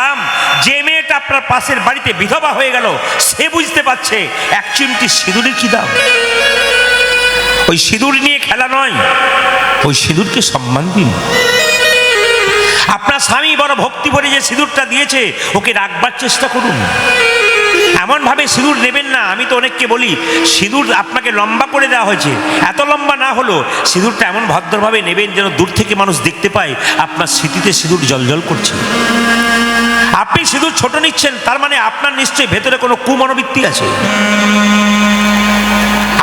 দাম। যে মেয়েটা আপনার পাশের বাড়িতে বিধবা হয়ে গেল, সে বুঝতে পারছে এক চিমটি সিঁদুরের কি দাম। ওই সিঁদুর নিয়ে খেলা নয়, ওই সিঁদুরকে সম্মান দিন। আপনার স্বামী বড় ভক্তি ভরে যে সিঁদুরটা দিয়েছে, ওকে রাখবার চেষ্টা করুন। এমন ভাবে সিঁদুর নেবেন না। আমি তো অনেককে বলি, সিঁদুর আপনাকে লম্বা করে দেওয়া হয়েছে, এত লম্বা না হলো সিঁদুরটা এমন ভদ্রভাবে নেবেন যেন দূর থেকে মানুষ দেখতে পায় আপনার স্মৃতিতে সিঁদুর জলজল করছে। আপনি সিঁদুর ছোট নিচ্ছেন, তার মানে আপনার নিশ্চয়ই ভেতরে কোনো কুমনোবৃত্তি আছে।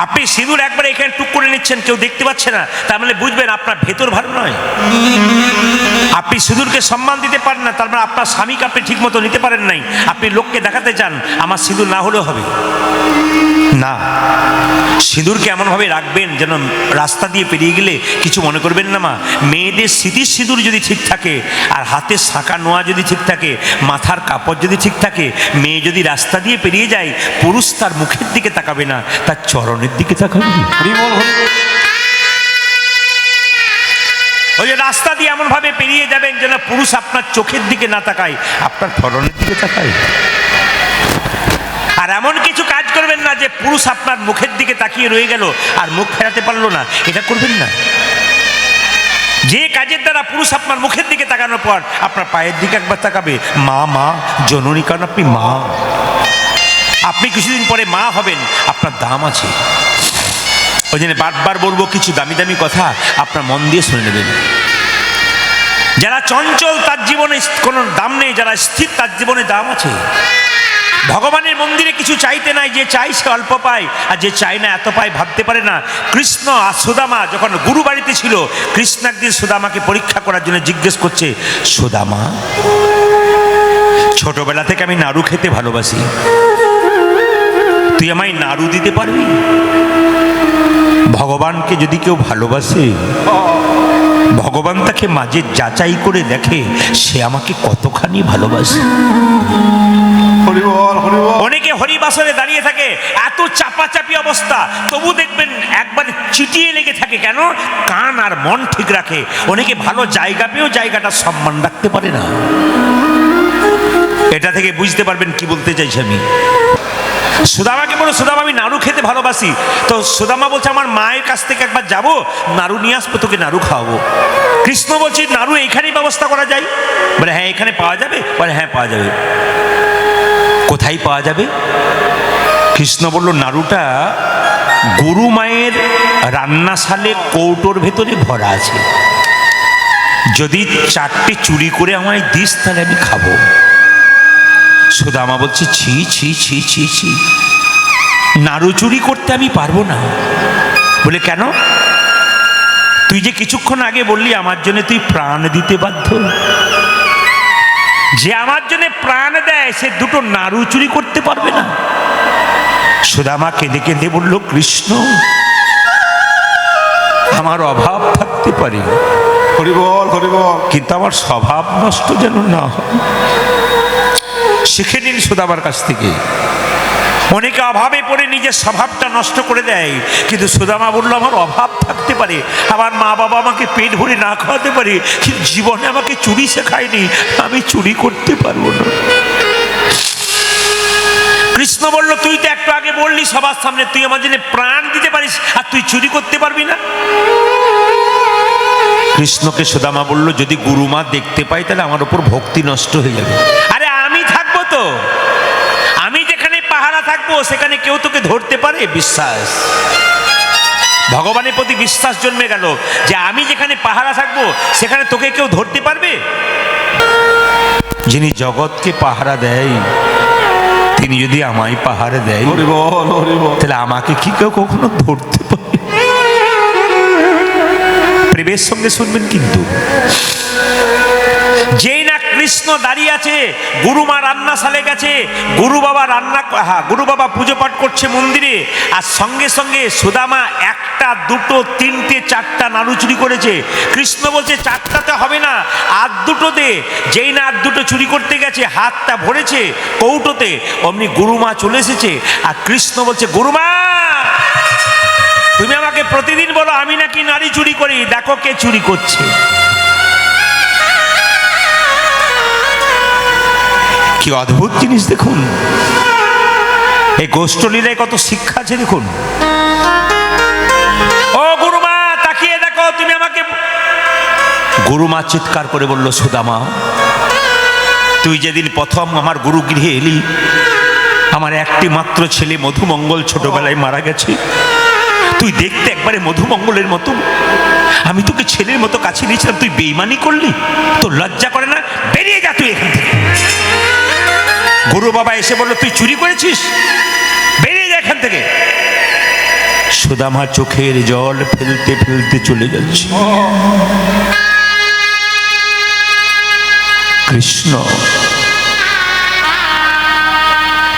আপনি সিঁদুর একবার এখানে টুক করে নিচ্ছেন, কেউ দেখতে পাচ্ছে না, তার মানে বুঝবেন আপনার ভেতর ভালো নয়। আপনি সিঁদুরকে সম্মান দিতে পারেন না, তার মানে আপনার স্বামীকে আপনি ঠিক মতো নিতে পারেন নাই। আপনি লোককে দেখাতে চান আমার সিঁদুর না হলেও হবে না। সিঁদুরকে এমনভাবে রাখবেন যেন রাস্তা দিয়ে পেরিয়ে গেলে কিছু মনে করবেন না। মা, মেয়েদের স্মৃতির সিঁদুর যদি ঠিক থাকে, আর হাতের শাঁখা নোয়া যদি ঠিক থাকে, মাথার কাপড় যদি ঠিক থাকে, মেয়ে যদি রাস্তা দিয়ে পেরিয়ে যায়, পুরুষ তার মুখের দিকে তাকাবে না, তার চরণের দিকে তাকাবে। ওই যে রাস্তা দিয়ে এমন ভাবে পেরিয়ে যাবেন যেন পুরুষ আপনার চোখের দিকে না তাকায়, আপনার চরণের দিকে তাকায়। আর এমন কিছু কাজ করবেন না যে পুরুষ আপনার মুখের দিকে তাকিয়ে রয়ে গেল আর মুখ ফেরাতে পারলো না, এটা করবেন না। যে কাজের দ্বারা পুরুষ আপনার মুখের দিকে তাকানোর পর আপনার পায়ের দিকে একবার তাকাবে, মা মা জননী, কারণ আপনি মা। আপনি কিছুদিন পরে মা হবেন, আপনার দাম আছে। ওই জন্য বারবার বলবো, কিছু দামি দামি কথা আপনার মন দিয়ে শুনে নেবেন। যারা চঞ্চল তার জীবনে কোনো দাম নেই, যারা স্থির তার জীবনে দাম আছে। ভগবানের মন্দিরে কিছু চাইতে নাই, যে চাই সে অল্প পায়, আর যে চাই না এত পায় ভাবতে পারে না। কৃষ্ণ আর সুদামা যখন গুরু বাড়িতে ছিল, কৃষ্ণ একদিন সুদামাকে পরীক্ষা করার জন্য জিজ্ঞেস করছে, সুদামা, ছোটবেলা থেকে আমি নাড়ু খেতে ভালোবাসি, তুই আমায় নাড়ু দিতে পারবি? ভগবানকে যদি কেউ ভালোবাসে, ভগবান তাকে মাঝে যাচাই করে দেখে সে আমাকে কতখানি ভালোবাসে। অনেকে হরিবাসরে দাঁড়িয়ে থাকে, এত চাপাচাপি অবস্থা, তবু দেখবেন একবার চিটিয়ে লেগে থাকে। কেন? কান আর মন ঠিক রাখে। অনেকে ভালো জায়গা পেয়েও জায়গাটা সম্মান রাখতে পারে না। এটা থেকে বুঝতে পারবেন কি বলতে চাইছি আমি। সুদামাকে বলো, সুদামা আমি নাড়ু খেতে ভালোবাসি। তো সুদামা বলছে, আমার মায়ের কাছ থেকে একবার যাবো, নাড়ু নিয়ে আসবো, তোকে নাড়ু খাওয়াবো। কৃষ্ণ বলছে, নাড়ু এখানেই ব্যবস্থা করা যায়? বলে হ্যাঁ, এখানে পাওয়া যাবে? বলে হ্যাঁ পাওয়া যাবে। কোথায় পাওয়া যাবে? কৃষ্ণ বলল, নাড়ুটা গরু মায়ের রান্নাশালে কৌটোর ভেতরে ভরা আছে, যদি 4টে চুরি করে আমায় দিস তাহলে আমি খাবো। সুদামা বলছে, ছি ছি ছি ছি ছি, নাড়ু চুরি করতে আমি পারবো না। বলে কেন? তুই যে কিছুক্ষণ আগে বললি আমার জন্য তুই প্রাণ দিতে বাধ্য। যে আমার জন্য প্রাণ দেয় সে দুটো নাড়ু চুরি করতে পারবে না? সুদামা কেঁদে কেঁদে বলল, কৃষ্ণ, আমার অভাব থাকতে পারে, হরিবল হরিবল, কিন্তু আমার স্বভাব নষ্ট যেন না হয়। শিখে নিন সুদামার কাছ থেকে। অনেকে অভাবে পড়ে নিজের স্বভাবটা নষ্ট করে দেয়, কিন্তু সুদামা বললো, আমার অভাব থাকতে পারে, আমার মা বাবা আমাকে পেট ভরে না খাওয়াতে পারে, কিন্তু জীবনে আমাকে চুরি শেখায়নি, আমি চুরি করতে পারবো না। কৃষ্ণ বলল, তুই তো একটু আগে বললি সবার সামনে তুই আমার জন্য প্রাণ দিতে পারিস, আর তুই চুরি করতে পারবি না? কৃষ্ণকে সুদামা বলল, যদি গুরুমা দেখতে পাই তাহলে আমার উপর ভক্তি নষ্ট হয়ে যাবে। আরে আমি থাকবো তো, আমি যেখানে পাহারা থাকবো সেখানে কেউ তোকে ধরতে পারে? বিশ্বাস, ভগবানের প্রতি বিশ্বাস জন্মে গেল যে আমি যেখানে পাহারা থাকবো সেখানে তোকে কেউ ধরতে পারবে? যিনি জগৎকে পাহারা দেয় তিনি যদি আমায় পাহারা দেয়, তাহলে আমাকে কি কেউ কখনো ধরতে পারে? প্রেমের সঙ্গে শুনবেন কিন্তু। যেই না কৃষ্ণ দাঁড়িয়ে আছে, গুরুমা রান্নাশালে গেছে, গুরু বাবা পুজো পাঠ করছে মন্দিরে, আর সঙ্গে সঙ্গে সুদামা 1টা 2টো 3টে 4টা নাড়ু চুরি করেছে। কৃষ্ণ বলছে, 4টাতে হবে না, আর 2টো দে। যেই না আর 2টো চুরি করতে গেছে, হাতটা ভরেছে কৌটোতে, অমনি গুরুমা চলে এসেছে। আর কৃষ্ণ বলছে, গুরুমা, তুমি আমাকে প্রতিদিন বলো আমি নাকি নারী চুরি করি, দেখো কে চুরি করছে। কি অদ্ভুত জিনিস দেখুন, এই গোষ্ঠলীলায় কত শিক্ষা আছে দেখুন। ও গুরুমা তাকিয়ে দেখো, তুমি আমাকে। গুরুমা চিৎকার করে বলল, সুদামা তুই যেদিন প্রথম আমার গুরুগৃহে এলি, আমার একটি মাত্র ছেলে মধুমঙ্গল ছোটবেলায় মারা গেছে। তুই দেখতে একবারে মধুমঙ্গলের মতো, আমি তোকে ছেলের মতো কাছে নিয়েছিলাম, তুই বেইমানি করলি, তোর লজ্জা করে না? বেরিয়ে যা তুই এখান থেকে। গুরু বাবা এসে বলল, তুই চুরি করেছিস, বেরিয়ে যা এখান থেকে। সুদামা চোখের জল ফেলতে ফেলতে চলে যাচ্ছে। কৃষ্ণ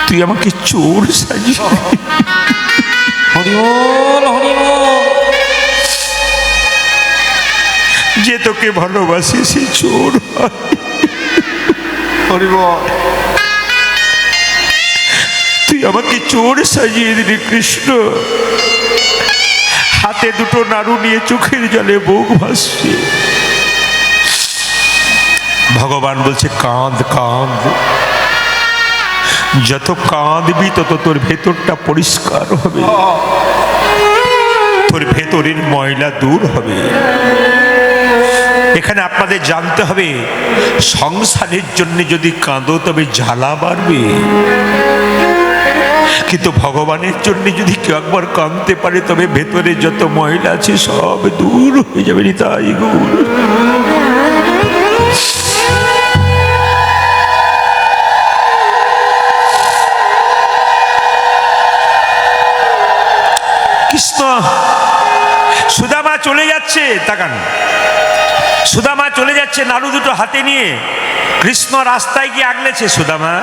তুই আমাকে চোর সাজিয়ে, হরি বল হরি বল। যে তোকে ভালোবাসে সে চোর হয়। হরি বল। তুই আমাকে চোর সাজিয়ে দিলি কৃষ্ণ। হাতে দুটো নাড়ু নিয়ে চোখের জলে বুক ভাসছে। ভগবান বলছে, কাঁদ কাঁদ, যত কাঁদবি তত তোর ভেতরটা পরিষ্কার হবে, তোর ভেতরের ময়লা দূর হবে। এখানে আপনাদের জানতে হবে, সংসারের জন্য যদি কাঁদো তবে জ্বালা বাড়বে, কিন্তু ভগবানের জন্য যদি কেউ একবার কাঁদতে পারে তবে ভেতরে যত ময়লা আছে সব দূর হয়ে যাবে। তাই গুণ কৃষ্ণ। সুদামা চলে যাচ্ছে, তাকান, সুদামা চলে যাচ্ছে নাড়ু দুটো হাতে নিয়ে। কৃষ্ণ রাস্তায় গিয়ে আগলেছে, সুদামা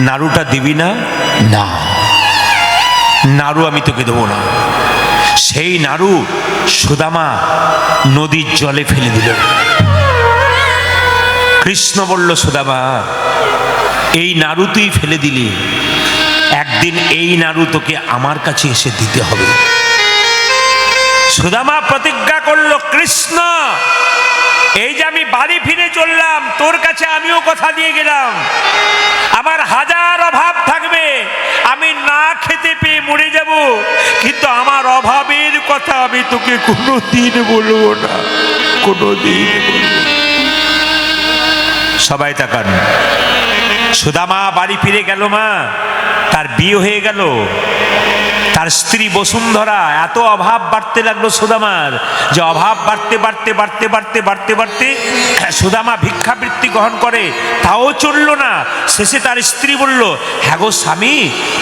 নাড়ুটা দিবি না? না, নাড়ু আমি তোকে দেবো না। সেই নাড়ু সুদামা নদীর জলে ফেলে দিল। কৃষ্ণ বলল, সুদামা এই নাড়ু তুই ফেলে দিলি, একদিন এই নাড়ু তোকে আমার কাছে এসে দিতে হবে। সুদামা প্রতিজ্ঞা করলো, কৃষ্ণ এই যে আমি বাড়ি ফিরে চললাম, তোর কাছে আমিও কথা দিয়ে গেলাম, আমার হাজার অভাব থাকবে, আমি না খেতে পেয়ে মরে যাব, কিন্তু আমার অভাবের কথা আমি তোকে কোনোদিন বলবো না, কোনোদিন বলবো না। সবাই তাকান। সুদামা বাড়ি ফিরে গেল। মা তার বিয়ে হয়ে গেল, তার স্ত্রী বসুন্ধরা। এত অভাব বাড়তে লাগলো সুদামার, যে অভাব বাড়তে বাড়তে বাড়তে বাড়তে বাড়তে বাড়তে সুদামা ভিক্ষাবৃত্তি গ্রহণ করে, তাও চলল না। শেষে তার স্ত্রী বলল, হ্যাঁ গো স্বামী,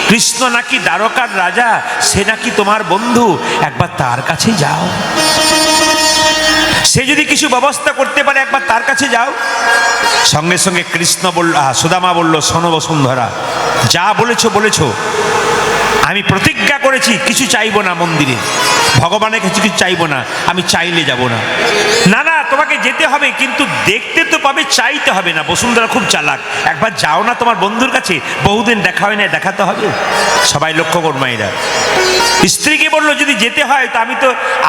কৃষ্ণ নাকি দ্বারকার রাজা, সে নাকি তোমার বন্ধু, একবার তার কাছে যাও, সে যদি কিছু ব্যবস্থা করতে পারে একবার তার কাছে যাও। সঙ্গে সঙ্গে কৃষ্ণ বলল, সুদামা বলল, শোনো বসুন্ধরা, যা বলেছো বলেছো, আমি প্রতিজ্ঞা করেছি কিছু চাইবো না, মন্দিরে ভগবানের কাছে কিছু চাইবো না, আমি চাইলে যাব না। না না তোমাকে যেতে হবে, কিন্তু দেখতে তো পাবে, চাইতে হবে না। বসুন্ধরা খুব চালাক, একবার যাও না তোমার বন্ধুর কাছে, বহুদিন দেখা হয় না, দেখাতে হবে। সবাই লক্ষ্য কর মায়েরা। স্ত্রীকে বললো, যদি যেতে হয় তো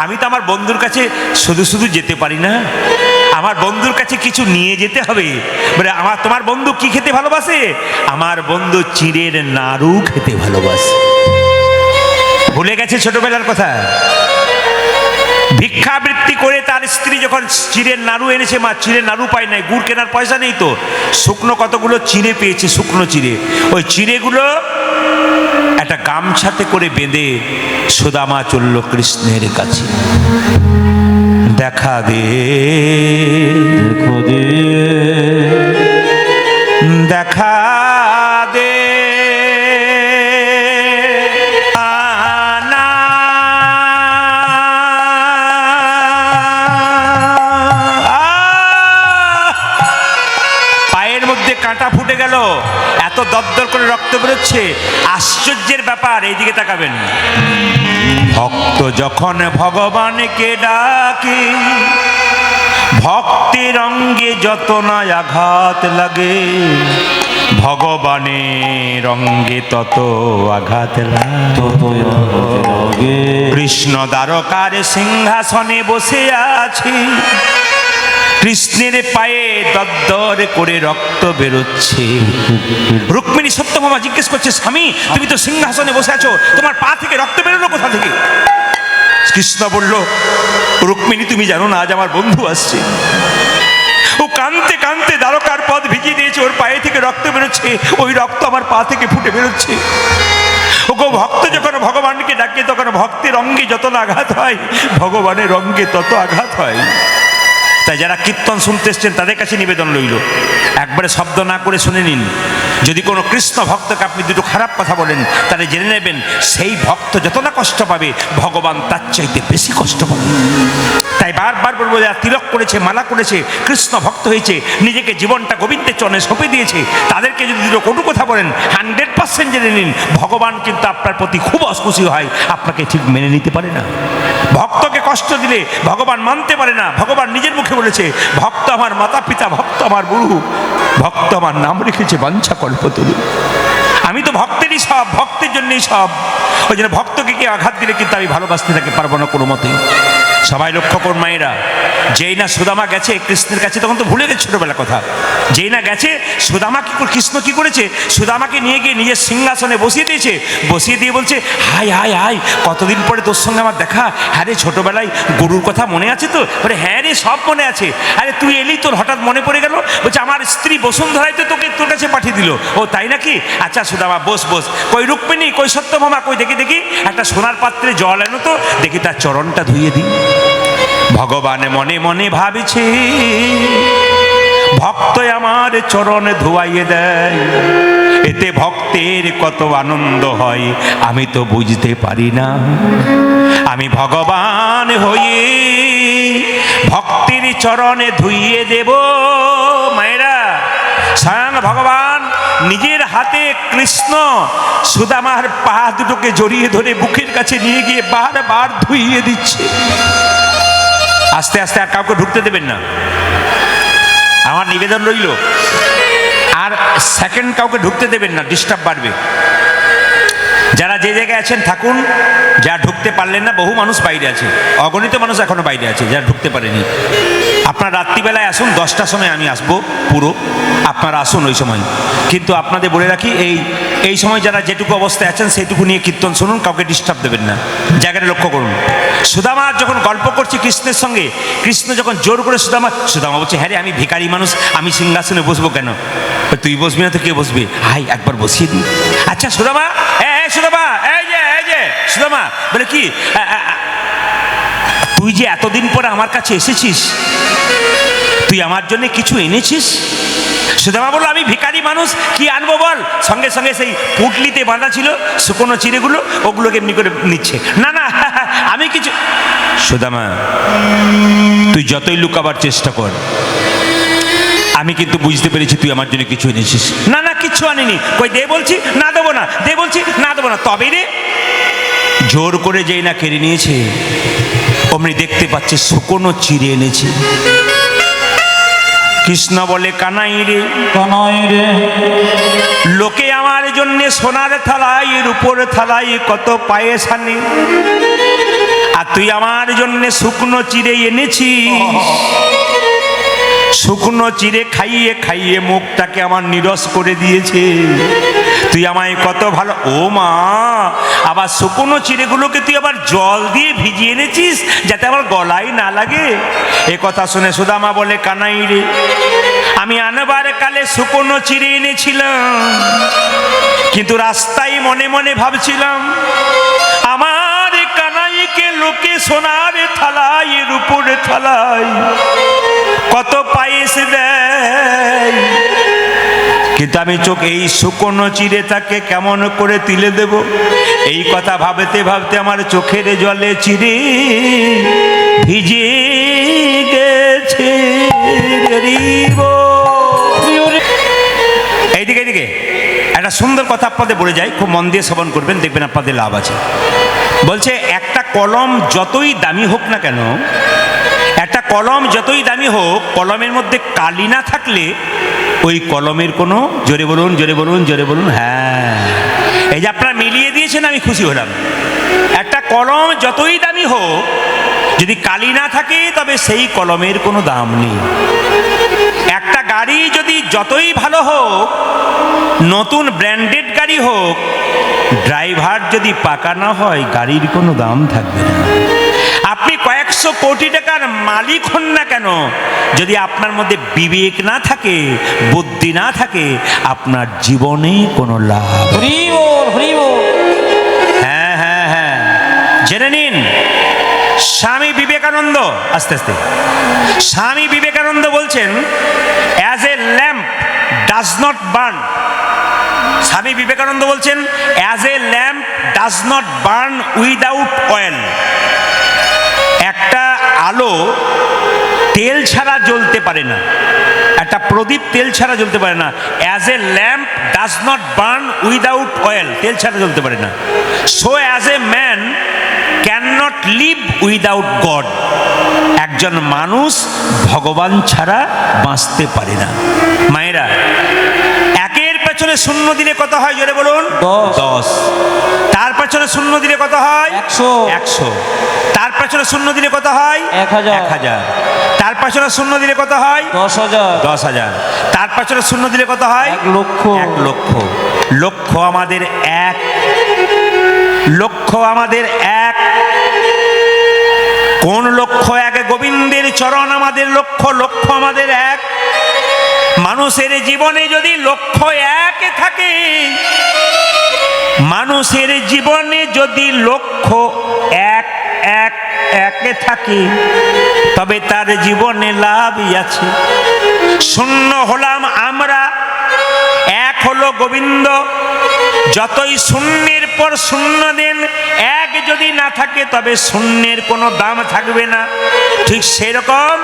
আমি তো আমার বন্ধুর কাছে শুধু শুধু যেতে পারি না, আমার বন্ধুর কাছে কিছু নিয়ে যেতে হবে। বলে, তোমার বন্ধু কি খেতে ভালোবাসে? আমার বন্ধু চিড়ের নাড়ু খেতে ভালোবাসে। ভুলে গেছে ছোটবেলার কথা। ভিক্ষাবৃত্তি করে তার স্ত্রী যখন চিড়ের নাড়ু এনেছে, মা চিড়ের নাড়ু পায় নাই, গুড় কেনার পয়সা নেই, তো শুকনো কতগুলো চিড়ে পেয়েছে, শুকনো চিড়ে। ওই চিড়েগুলো একটা গামছাতে করে বেঁধে সুদামা চলল কৃষ্ণের কাছে। দেখা দে দেখা দে আনা। পায়ের মধ্যে কাঁটা ফুটে গেল, এত দরদর করে রক্ত বেরোচ্ছে। আশ্চর্যের ব্যাপার, এইদিকে তাকাবেন। ভক্ত যখন ভগবানকে ডাকে, ভক্তের অঙ্গে যত না আঘাত লাগে, ভগবানের অঙ্গে তত আঘাত লাগে। কৃষ্ণ দ্বারকার সিংহাসনে বসে আছে, কৃষ্ণের পায়ে দরদর করে রক্ত বেরোচ্ছে। রুক্মিণী সত্যভামা জিজ্ঞেস করছে, স্বামী তুমি তো সিংহাসনে বসে আছো, তোমার পা থেকে রক্ত বেরোলো কোথা থেকে? কৃষ্ণ বলল, রুক্মিণী তুমি জানো না আজ আমার বন্ধু আসছে। ও কাঁদতে কাঁদতে দ্বারকার পথ ভিজিয়ে দিয়েছে, ওর পায়ে থেকে রক্ত বেরোচ্ছে, ওই রক্ত আমার পা থেকে ফুটে বেরোচ্ছে। ও গো, ভক্ত যখন ভগবানকে ডাকে তখন ভক্তের অঙ্গে যত না আঘাত হয়, ভগবানের অঙ্গে তত আঘাত হয়। তাই যারা কীর্তন শুনতে এসছেন তাদের কাছে নিবেদন রইল, একবারে শব্দ না করে শুনে নিন। যদি কোনো কৃষ্ণ ভক্তকে আপনি দুটো খারাপ কথা বলেন, তাহলে জেনে নেবেন সেই ভক্ত যত না কষ্ট পাবে, ভগবান তার চাইতে বেশি কষ্ট পাবে। তাই বারবার বলবো, যারা তিলক করেছে, মালা করেছে, কৃষ্ণ ভক্ত হয়েছে, নিজেকে জীবনটা গোবিন্দের চরণে সঁপে দিয়েছে, তাদেরকে যদি দুটো কটু কথা বলেন, 100% জেনে নিন ভগবান কিন্তু আপনার প্রতি খুব অস্কুশি হয়, আপনাকে ঠিক মেনে নিতে পারে না। ভক্তকে কষ্ট দিলে ভগবান মানতে পারে না। ভগবান নিজের মুখে বলেছে, ভক্ত আমার মাতা পিতা, ভক্ত আমার গুরু, ভক্ত আমার নাম রেখেছে বাঞ্ছা কল্পতরু। আমি তো ভক্তেরই সব, ভক্তের জন্যই সব। ওই জন্য ভক্তকে কে আঘাত দিলে কিন্তু আমি ভালোবাসতে থাকি পারবো না কোনো মতেই। সবাই লক্ষ্য করুন মায়েরা, যেই না সুদামা গেছে কৃষ্ণের কাছে, তখন তো ভুলে গেছে ছোটবেলার কথা। যেই না গেছে সুদামা কৃষ্ণ কি করেছে, সুদামাকে নিয়ে গিয়ে নিজের সিংহাসনে বসিয়ে দিয়েছে। বসিয়ে দিয়ে বলছে, হাই হাই হাই, কতদিন পরে তোর সঙ্গে আমার দেখা। হ্যাঁ রে, ছোটবেলায় গরুর কথা মনে আছে তো? বলে হ্যাঁ রে, সব মনে আছে। আরে তুই এলি, তোর হঠাৎ মনে পড়ে গেল। বলছে আমার স্ত্রী বসুন্ধরাই তো তোকে তোর কাছে পাঠিয়ে দিল। ও তাই নাকি? আচ্ছা সুদামা বস বস। কই রুক্মিণী, কই সত্যভামা, কই দেখি দেখি একটা সোনার পাত্রে জল এনো তো, দেখি তার চরণটা ধুইয়ে দিই। ভগবান মনে মনে ভাবছে, ভক্ত আমার চরণ ধোয়াইয়ে দেয়, এতে ভক্তের কত আনন্দ হয় আমি তো বুঝতে পারি না। আমি ভগবান হয়ে ভক্তের চরণে ধুইয়ে দেব। মায়েরা, স্বয়ং ভগবান নিজের হাতে কৃষ্ণ সুদামার পা দুটোকে জড়িয়ে ধরে বুকের কাছে নিয়ে গিয়ে বারবার ধুইয়ে দিচ্ছে। আস্তে আস্তে, আর কাউকে ঢুকতে দেবেন না, আমার নিবেদন রইল। আর সেকেন্ড কাউকে ঢুকতে দেবেন না, ডিস্টার্ব বাড়বে। যারা যে জায়গায় আছেন থাকুন, যা ঢুকতে পারলেন না, বহু মানুষ বাইরে আছে, অগণিত মানুষ এখনো বাইরে আছে যারা ঢুকতে পারেনি। আপনার রাত্রিবেলায় আসুন, 10টার সময় আমি আসবো পুরো, আপনারা আসুন ওই সময়। কিন্তু আপনাদের বলে রাখি, এই সময় যারা যেটুকু অবস্থায় আছেন সেইটুকু নিয়ে কীর্তন শুনুন, কাউকে ডিস্টার্ব দেবেন না। জায়গাটা লক্ষ্য করুন। সুদামা যখন গল্প করছে কৃষ্ণের সঙ্গে, কৃষ্ণ যখন জোর করে সুদামা বলছে, হ্যাঁ রে, আমি ভিখারি মানুষ, আমি সিংহাসনে বসবো কেন? তুই বসবি না তো কে বসবে? হাই, একবার বসিয়ে দিই। আচ্ছা সুদামা, সুদামা, এই যে সুদামা, বলে কি তুই যে এতদিন পরে আমার কাছে এসেছিস, তুই আমার জন্য কিছু এনেছিস? সুদামা বলল, আমি ভিখারি মানুষ, কি আনবো বল। সঙ্গে সঙ্গে সেই পুটলিতে বাঁধা ছিল শুকনো চিড়েগুলো, ওগুলোকে এমনি করে নিচ্ছে। না না, আমি কিছু। সুদামা, তুই যতই লুকাবার চেষ্টা কর, আমি কিন্তু বুঝতে পেরেছি তুই আমার জন্য কিছু এনেছিস। না না, কিচ্ছু আনিনি। কই দে বলছি, না দেবো না, দে বলছি, না দেবো না। তবে রে, জোর করে যেই না কেড়ে নিয়েছে, অমনি দেখতে পাচ্ছে শুকনো চিড়ে এনেছি। কৃষ্ণ বলে, কানাই রে, কানাই রে, লোকে আমার জন্য সোনার থালায়, রূপোর থালায় কত পায়েস আনে, আর তুই আমার জন্য শুকনো চিড়ে এনেছিস। শুকনো চিড়ে খাইয়ে খাইয়ে মুখটাকে আমার নিরস করে দিয়েছে। তুই আমায় কত ভালো। ও মা, আবার শুকনো চিড়েগুলোকে তুই আবার জল দিয়ে ভিজিয়ে এনেছিস যাতে আমার গলায় না লাগে। এ কথা শুনে সুদামা বলে, কানাই রে, আমি আনবার কালে শুকনো চিড়ে এনেছিলাম, কিন্তু রাস্তায় মনে মনে ভাবছিলাম, আমার কানাইকে লোকে সোনার থালায়, রূপোর থালায় কত পায়েস দেয়, কিন্তু আমি চোখ এই শুকনো চিড়ে তাকে কেমন করে তুলে দেব, এই কথা ভাবতে ভাবতে আমার চোখের জলে চিড়ে ভিজে গেছে। এইদিকে এইদিকে একটা সুন্দর কথা আপনাদের বলে যাই, খুব মন দিয়ে শ্রবণ করবেন, দেখবেন আপনাদের লাভ আছে। বলছে, একটা কলম যতই দামি হোক না কেন, একটা কলম যতই দামি হোক, কলমের মধ্যে কালি না থাকলে ওই কলমের কোনো, জোরে বলুন, জোরে বলুন, জোরে বলুন, হ্যাঁ, এই যে আপনারা মিলিয়ে দিয়েছেন, আমি খুশি হলাম। একটা কলম যতই দামি হোক, যদি কালি না থাকে তবে সেই কলমের কোনো দাম নেই। একটা গাড়ি যদি যতই ভালো হোক, নতুন ব্র্যান্ডেড গাড়ি হোক, ড্রাইভার যদি পাকা না হয় গাড়ির কোনো দাম থাকবে না। আপনি কয়েকশো কোটি টাকার মালিক হন না কেন, যদি আপনার মধ্যে বিবেক না থাকে, বুদ্ধি না থাকে, আপনার জীবনে কোনো লাভ। হরি বল হরি বল। হ্যাঁ হ্যাঁ হ্যাঁ, জেনে নিন স্বামী বিবেকানন্দ, আস্তে আস্তে, স্বামী বিবেকানন্দ বলছেন, as a lamp does not burn, Swami Vivekananda বলছেন, as a lamp does not burn without oil. একটা আলো তেল ছাড়া জ্বলতে পারে না, একটা প্রদীপ তেল ছাড়া জ্বলতে পারে না। As a lamp does not burn without oil, তেল ছাড়া জ্বলতে পারে না। So as a man can not live without god, একজন মানুষ ভগবান ছাড়া বাঁচতে পারে না। মায়েরা, একের পেছনে শূন্য দিলে কত হয় জোরে বলুন? 10। তার পেছনে শূন্য দিলে কত হয়? 100। তার পেছনে শূন্য দিলে কত হয়? 1000। তার পেছনে শূন্য দিলে কত হয়? 10,000। তার পেছনে শূন্য দিলে কত হয়? 1 লক্ষ। লক্ষ আমাদের এক, লক্ষ আমাদের এক। কোন লক্ষ্য এক? গোবিন্দের চরণ আমাদের লক্ষ্য, লক্ষ্য আমাদের এক। মানুষের জীবনে যদি লক্ষ্য এক থাকে, মানুষের জীবনে যদি লক্ষ্য এক এক একে থাকে, তবে তার জীবনে লাভই আছে। শূন্য হলাম আমরা, এক হলো গোবিন্দ। যতই শূন্যের পর শূন্য দেন, এক যদি না থাকে তবে শূন্যের কোনো দাম থাকবে না। ঠিক সেরকম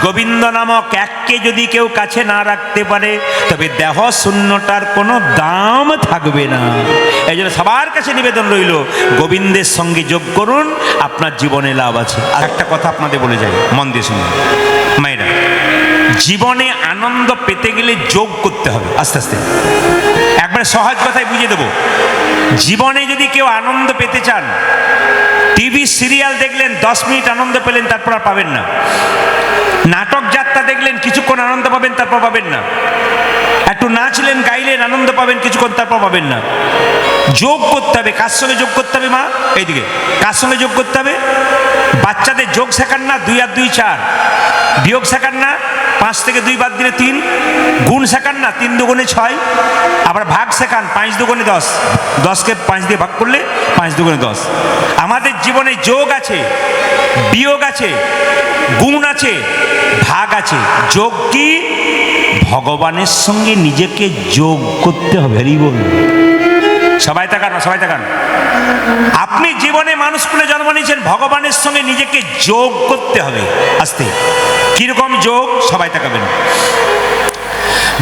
গোবিন্দ নামক এককে যদি কেউ কাছে না রাখতে পারে, তবে দেহ শূন্যটার কোনো দাম থাকবে না। এই জন্য সবার কাছে নিবেদন রইল, গোবিন্দের সঙ্গে যোগ করুন, আপনার জীবনে লাভ আছে। আর একটা কথা আপনাদের বলে যাই, মন দিয়ে শুনুন মায়েরা, জীবনে আনন্দ পেতে গেলে যোগ করতে হবে। আস্তে আস্তে একবারে সহজ কথায় বুঝিয়ে দেব। জীবনে যদি কেউ আনন্দ পেতে চান, টিভি সিরিয়াল দেখলেন, 10 মিনিট আনন্দ পেলেন, তারপর আর পাবেন না। নাটক যাত্রা দেখলেন, কিছুক্ষণ আনন্দ পাবেন, তারপর পাবেন না। একটু নাচলেন, গাইলেন, আনন্দ পাবেন কিছুক্ষণ, তারপর পাবেন না। যোগ করতে হবে। কার সঙ্গে যোগ করতে হবে মা? এইদিকে। কার সঙ্গে যোগ করতে হবে? বাচ্চাদের যোগ শেখান না, 2 আর 2 4। বিয়োগ শেখান না, 5 থেকে 2 বাদ দিলে 3। গুণ শেখান না, 3 দুগুণে 6। আবার ভাগ শেখান, 5 দুগুণে 10। 10কে 5 দিয়ে ভাগ করলে 5 দুগুণে 10। আমাদের জীবনে যোগ আছে, বিয়োগ আছে, গুণ আছে, ভাগ আছে। যোগ কি? ভগবানের সঙ্গে নিজেকে যোগ করতে হবে। হরি বল। সবাই তাকান, সবাই তাকান। আপনি জীবনে মানুষ কুলে জন্ম নিয়েছেন, ভগবানের সঙ্গে নিজেকে যোগ করতে হবে। আস্তে, কিরকম যোগ? সবাই তাকাবেন।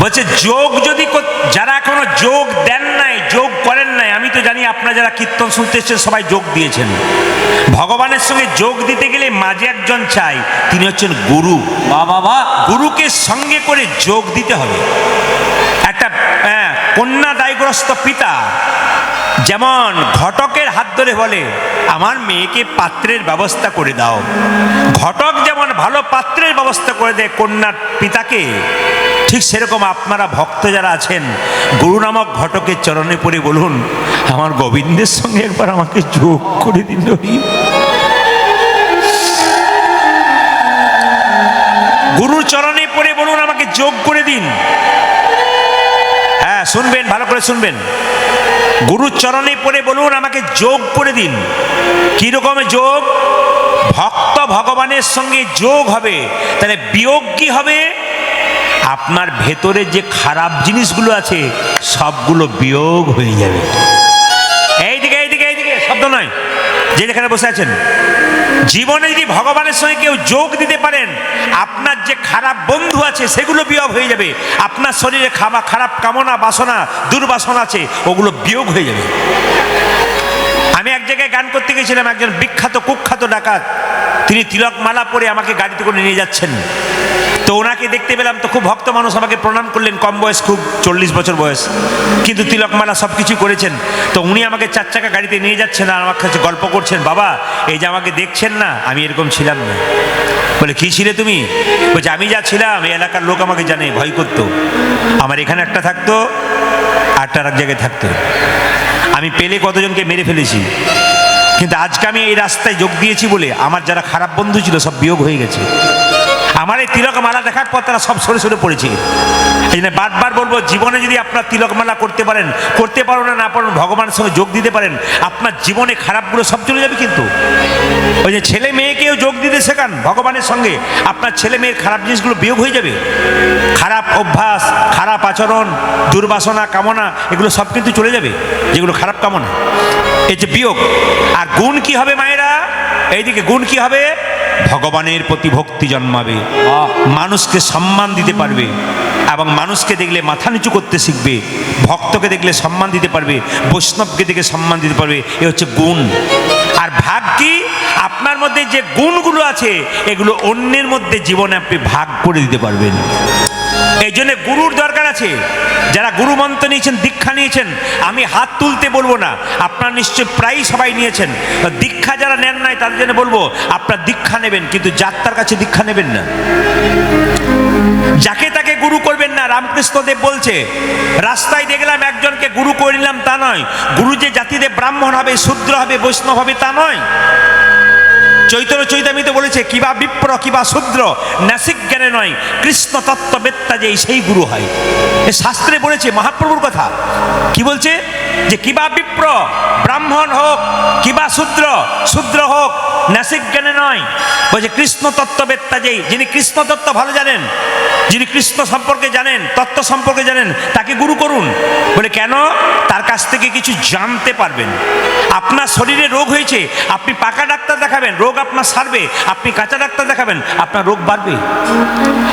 বলছে যোগ যদি, যারা এখনো যোগ দেন নাই, যোগ করেন নাই, আমি তো জানি আপনারা যারা কীর্তন শুনতে এসেছেন সবাই যোগ দিয়েছেন। ভগবানের সঙ্গে যোগ দিতে গেলে মাঝে একজন চাই, তিনি হচ্ছেন গুরু। বাবা, গুরুকে সঙ্গে করে যোগ দিতে হবে। একটা কন্যাদায়গ্রস্ত পিতা যেমন ঘটকের হাত ধরে বলে, আমার মেয়েকে পাত্রের ব্যবস্থা করে দাও, ঘটক যেমন ভালো পাত্রের ব্যবস্থা করে দেয় কন্যার পিতাকে, ঠিক সেরকম আপনারা ভক্ত যারা আছেন, গুরু নামক ঘটকের চরণে পড়ে বলুন, আমার গোবিন্দের সঙ্গে একবার আমাকে যোগ করে দিন। গুরুর চরণে পড়ে বলুন, আমাকে যোগ করে দিন। হ্যাঁ, শুনবেন, ভালো করে শুনবেন। গুরুর চরণে পড়ে বলুন, আমাকে যোগ করে দিন। কিরকম যোগ? ভক্ত ভগবানের সঙ্গে যোগ হবে, তাহলে বিয়োগ কি হবে? আপনার ভেতরে যে খারাপ জিনিসগুলো আছে সবগুলো বিয়োগ হয়ে যাবে। এইদিকে এইদিকে এইদিকে, শব্দ নয়, যে যেখানে বসে আছেন। জীবনে যদি ভগবানের সঙ্গে কেউ যোগ দিতে পারেন, আপনার যে খারাপ বন্ধু আছে সেগুলো বিয়োগ হয়ে যাবে। আপনার শরীরে খারাপ কামনা, বাসনা, দুর্বাসনা আছে, ওগুলো বিয়োগ হয়ে যাবে। আমি এক জায়গায় গান করতে গেছিলাম, একজন বিখ্যাত কুখ্যাত ডাকাত, তিনি তিলক মালা পরে আমাকে গাড়িতে করে নিয়ে যাচ্ছেন। তো ওনাকে দেখতে পেলাম, তো খুব ভক্ত মানুষ, আমাকে প্রণাম করলেন, কম বয়স, খুব 40 বছর বয়স, কিন্তু তিলকমালা সব কিছু করেছেন। তো উনি আমাকে 4 চাকা গাড়িতে নিয়ে যাচ্ছেন আর আমার কাছে গল্প করছেন, বাবা এই যে আমাকে দেখছেন না, আমি এরকম ছিলাম না। বলে কি ছিলে তুমি? বলছে আমি যা ছিলাম এই এলাকার লোক আমাকে জানে, ভয় করতো। আমার এখানে একটা থাকতো, আরটা আর এক জায়গায় থাকতো। আমি পেলে কতজনকে মেরে ফেলেছি, কিন্তু আজকে আমি এই রাস্তায় যোগ দিয়েছি বলে আমার যারা খারাপ বন্ধু ছিল সব বিয়োগ হয়ে গেছে। আমার এই তিলকমালা দেখার পর তারা সব সরে সরে পড়েছে। এই জন্য বারবার বলবো, জীবনে যদি আপনার তিলকমালা করতে পারেন, করতে পারো না পারেন, ভগবানের সঙ্গে যোগ দিতে পারেন, আপনার জীবনে খারাপগুলো সব চলে যাবে। কিন্তু ওই যে ছেলে মেয়েকেও যোগ দিতে শেখান ভগবানের সঙ্গে, আপনার ছেলে মেয়ের খারাপ জিনিসগুলো বিয়োগ হয়ে যাবে। খারাপ অভ্যাস, খারাপ আচরণ, দুর্বাসনা, কামনা, এগুলো সব কিন্তু চলে যাবে, যেগুলো খারাপ কামনা। এই যে বিয়োগ। আর গুণ কি হবে মায়েরা? এইদিকে গুণ কি হবে? ভগবানের প্রতি ভক্তি জন্মাবে, মানুষকে সম্মান দিতে পারবে, এবং মানুষকে দেখলে মাথা নিচু করতে শিখবে, ভক্তকে দেখলে সম্মান দিতে পারবে, বৈষ্ণবকে দেখে সম্মান দিতে পারবে। এ হচ্ছে গুণ। আর ভাগ কি? আপনার মধ্যে যে গুণগুলো আছে এগুলো অন্যের মধ্যে জীবনে আপনি ভাগ করে দিতে পারবেন। এই জন্য গুরুর দরকার আছে। যারা গুরু মন্ত্র নিয়েছেন, দীক্ষা নিয়েছেন, আমি হাত তুলতে বলবো না, আপনার নিশ্চয় প্রায় সবাই নিয়েছেন। দীক্ষা যারা নেন নাই তাদের জন্য বলবো, আপনার দীক্ষা নেবেন, কিন্তু যাত্রার কাছে দীক্ষা নেবেন না, যাকে তাকে গুরু করবেন না। রামকৃষ্ণদেব বলছে, রাস্তায় দেখলাম একজনকে গুরু করে নিলাম তা নয়, গুরু যে জাতিতে ব্রাহ্মণ হবে, শূদ্র হবে, বৈষ্ণব হবে তা নয়। চৈতন্য চৈতামিতে বলেছে, কিবা বিপ্র কিবা শূদ্র নাসিক জ্ঞানে নয়, কৃষ্ণ তত্ত্ববেত্তা যেই সেই গুরু হয়। এ শাস্ত্রে বলেছে, মহাপ্রভুর কথা। কি বলছে? যে কিবা বিপ্র, ব্রাহ্মণ হোক, কিবা শূদ্র, শূদ্র হোক, নাসিক জ্ঞানে নয়। বলছে কৃষ্ণ তত্ত্ববেত্তা যেই, যিনি কৃষ্ণ তত্ত্ব ভালো জানেন, যিনি কৃষ্ণ সম্পর্কে জানেন, তত্ত্ব সম্পর্কে জানেন, তাকে গুরু করুন। বলে কেন? তার কাছ থেকে কিছু জানতে পারবেন। আপনার শরীরে রোগ হয়েছে, আপনি পাকা ডাক্তার দেখাবেন, রোগ আপনার সারবে। আপনি কাঁচা ডাক্তার দেখাবেন, আপনার রোগ বাড়বে।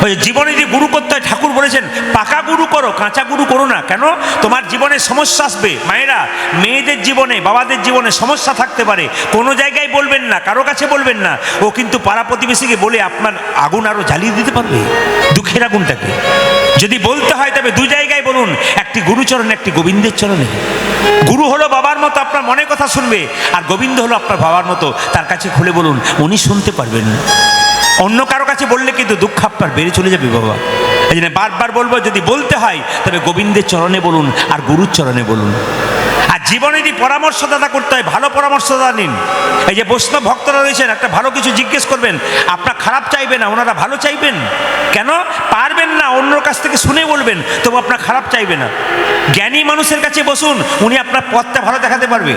ওই জীবনে যদি গুরু করতে হয়, ঠাকুর বলেছেন পাকা গুরু করো, কাঁচা গুরু করো না। কেন? তোমার জীবনে সমস্যা আসবে। মায়েরা, মেয়েদের জীবনে, বাবাদের জীবনে সমস্যা থাকতে পারে, কোনো জায়গায় বলবেন না, কারো কাছে বলবেন না। ও কিন্তু পাড়া প্রতিবেশীকে বলে আপনার আগুন আরো জ্বালিয়ে দিতে পারবে, দুঃখের আগুনটাকে। যদি বলতে হয় তবে 2 জায়গায় বলুন, একটি গুরুচরণে, একটি গোবিন্দের চরণে। গুরু হলো বাবার মতো, আপনার মনের কথা শুনবে, আর গোবিন্দ হলো আপনার বাবার মতো, তার কাছে খুলে বলুন, উনি শুনতে পারবেন। অন্য কারো কাছে বললে কিন্তু দুঃখ আপনার বেড়ে চলে যাবে বাবা। এই জন্য বারবার বলবো, যদি বলতে হয় তবে গোবিন্দের চরণে বলুন আর গুরুর চরণে বলুন। আর জীবনে যদি পরামর্শদাতা করতে হয়, ভালো পরামর্শদাতা নিন। এই যে বৈষ্ণব ভক্তরা রয়েছেন, একটা ভালো কিছু জিজ্ঞেস করবেন, আপনার খারাপ চাইবে না, ওনারা ভালো চাইবেন। কেন? পারবেন না, অন্যর কাছ থেকে শুনে বলবেন, তবু আপনার খারাপ চাইবে না। জ্ঞানী মানুষের কাছে বসুন, উনি আপনার পথটা ভালো দেখাতে পারবে।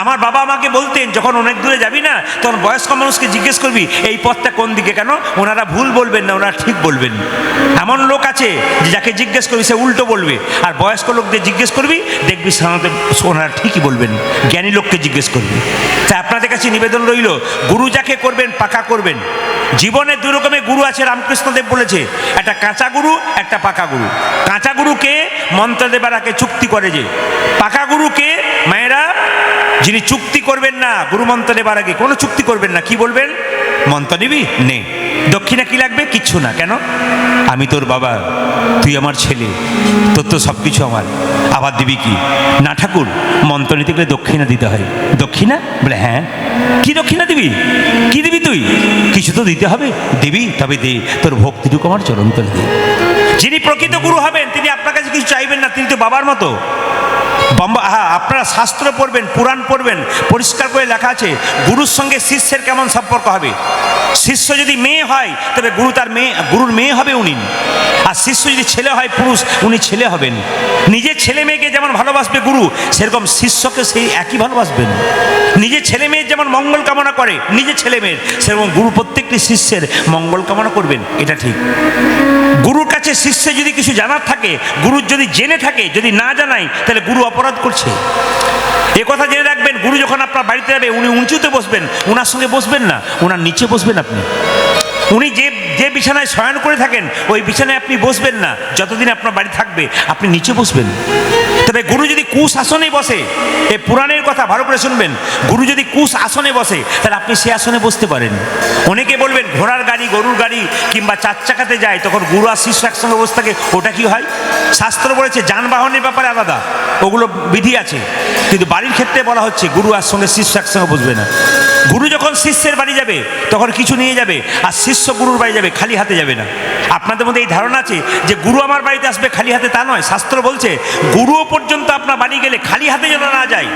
আমার বাবা আমাকে বলতেন, যখন অনেক দূরে যাবি না, তখন বয়স্ক মানুষকে জিজ্ঞেস করবি এই পথটা কোন দিকে। কেন? ওনারা ভুল বলবেন না, ওনারা ঠিক বলবেন। এমন লোক আছে যে যাকে জিজ্ঞেস করবি সে উল্টো বলবে, আর বয়স্ক লোকদের জিজ্ঞেস করবি, দেখবি সাধারণত ওনারা ঠিকই বলবেন। জ্ঞানী লোককে জিজ্ঞেস করবি। তাই আপনাদের কাছে নিবেদন রইল, গুরু যাকে করবেন পাকা করবেন। জীবনে 2 রকমের গুরু আছে, রামকৃষ্ণদেব বলেছে, একটা কাঁচা গুরু, একটা পাকা গুরু। কাঁচা গুরুকে মন্ত্র দেবার আগে চুক্তি করে যে, পাকা গুরুকে মায়েরা যিনি চুক্তি করবেন না, গুরু মন্ত্র দেবার আগে কোনো চুক্তি করবেন না। কি বলবেন? মন্ত্র নিবি নে, দক্ষিণা কি লাগবে? কিচ্ছু না। কেন? আমি তোর বাবা, তুই আমার ছেলে, তোর তো সব কিছু আমার, আবার দিবি কি? না ঠাকুর, মন্ত্র নিতে গেলে দক্ষিণা দিতে হয়। দক্ষিণা? বলে হ্যাঁ। কি দক্ষিণা দিবি? কি দিবি তুই? কিছু তো দিতে হবে। দিবি? তবে দে, তোর ভক্তিটুকু আমার চরণ তলে দে। যিনি প্রকৃত গুরু হবেন তিনি আপনার কাছে কিছু চাইবেন না, তিনি তো বাবার মতো। আপনারা শাস্ত্র পড়বেন, পুরাণ পড়বেন, পরিষ্কার করে লেখা আছে গুরুর সঙ্গে শিষ্যের কেমন সম্পর্ক হবে। শিষ্য যদি মেয়ে হয় তবে গুরুর মেয়ে হবে উনি। আর শিষ্য যদি ছেলে হয়, পুরুষ, উনি ছেলে হবেন। নিজের ছেলে মেয়েকে যেমন ভালোবাসবে গুরু, সেরকম শিষ্যকে সেই একই ভালোবাসবেন। নিজের ছেলে মেয়ের যেমন মঙ্গল কামনা করে নিজের ছেলে মেয়ের, সেরকম গুরু প্রত্যেকটি শিষ্যের মঙ্গল কামনা করবেন। এটা ঠিক। গুরুর কাছে শিষ্যের যদি কিছু জানার থাকে, গুরুর যদি জেনে থাকে, যদি না জানায়, তাহলে গুরু অপরাধ করছে। এ কথা জেনে রাখবেন, গুরু যখন আপনার বাড়িতে যাবে, উনি উঁচুতে বসবেন, ওনার সঙ্গে বসবেন না, ওনার নিচে বসবেন আপনি। উনি যে বিছানায় শয়ন করে থাকেন ওই বিছানায় আপনি বসবেন না, যতদিন আপনার বাড়ি থাকবে আপনি নিচে বসবেন। তবে গুরু যদি কুশ আসনে বসে, এই পুরাণের কথা ভালো করে শুনবেন, গুরু যদি কুশ আসনে বসে তাহলে আপনি সে আসনে বসতে পারেন। অনেকে বলবেন ঘোড়ার গাড়ি, গরুর গাড়ি কিংবা চার চাকাতে যায়, তখন গুরু আর শিষ্য একসঙ্গে বসে থাকে, ওটা কি হয়? শাস্ত্র বলেছে যানবাহনের ব্যাপারে আলাদা, ওগুলো বিধি আছে, কিন্তু বাড়ির ক্ষেত্রে বলা হচ্ছে গুরু আর সঙ্গে শিষ্য একসঙ্গে বসবে না। গুরু যখন শিষ্যের বাড়ি যাবে তখন কিছু নিয়ে যাবে, আর শিষ্য গুরুর বাড়ি যাবে খালি হাতে যাবে না। আপনাদের মধ্যে এই ধারণা আছে যে গুরু আমার বাড়িতে আসবে খালি হাতে, তা নয়। শাস্ত্র বলছে গুরুও পর্যন্ত আপনার বাড়ি গেলে খালি হাতে যেন না যায়,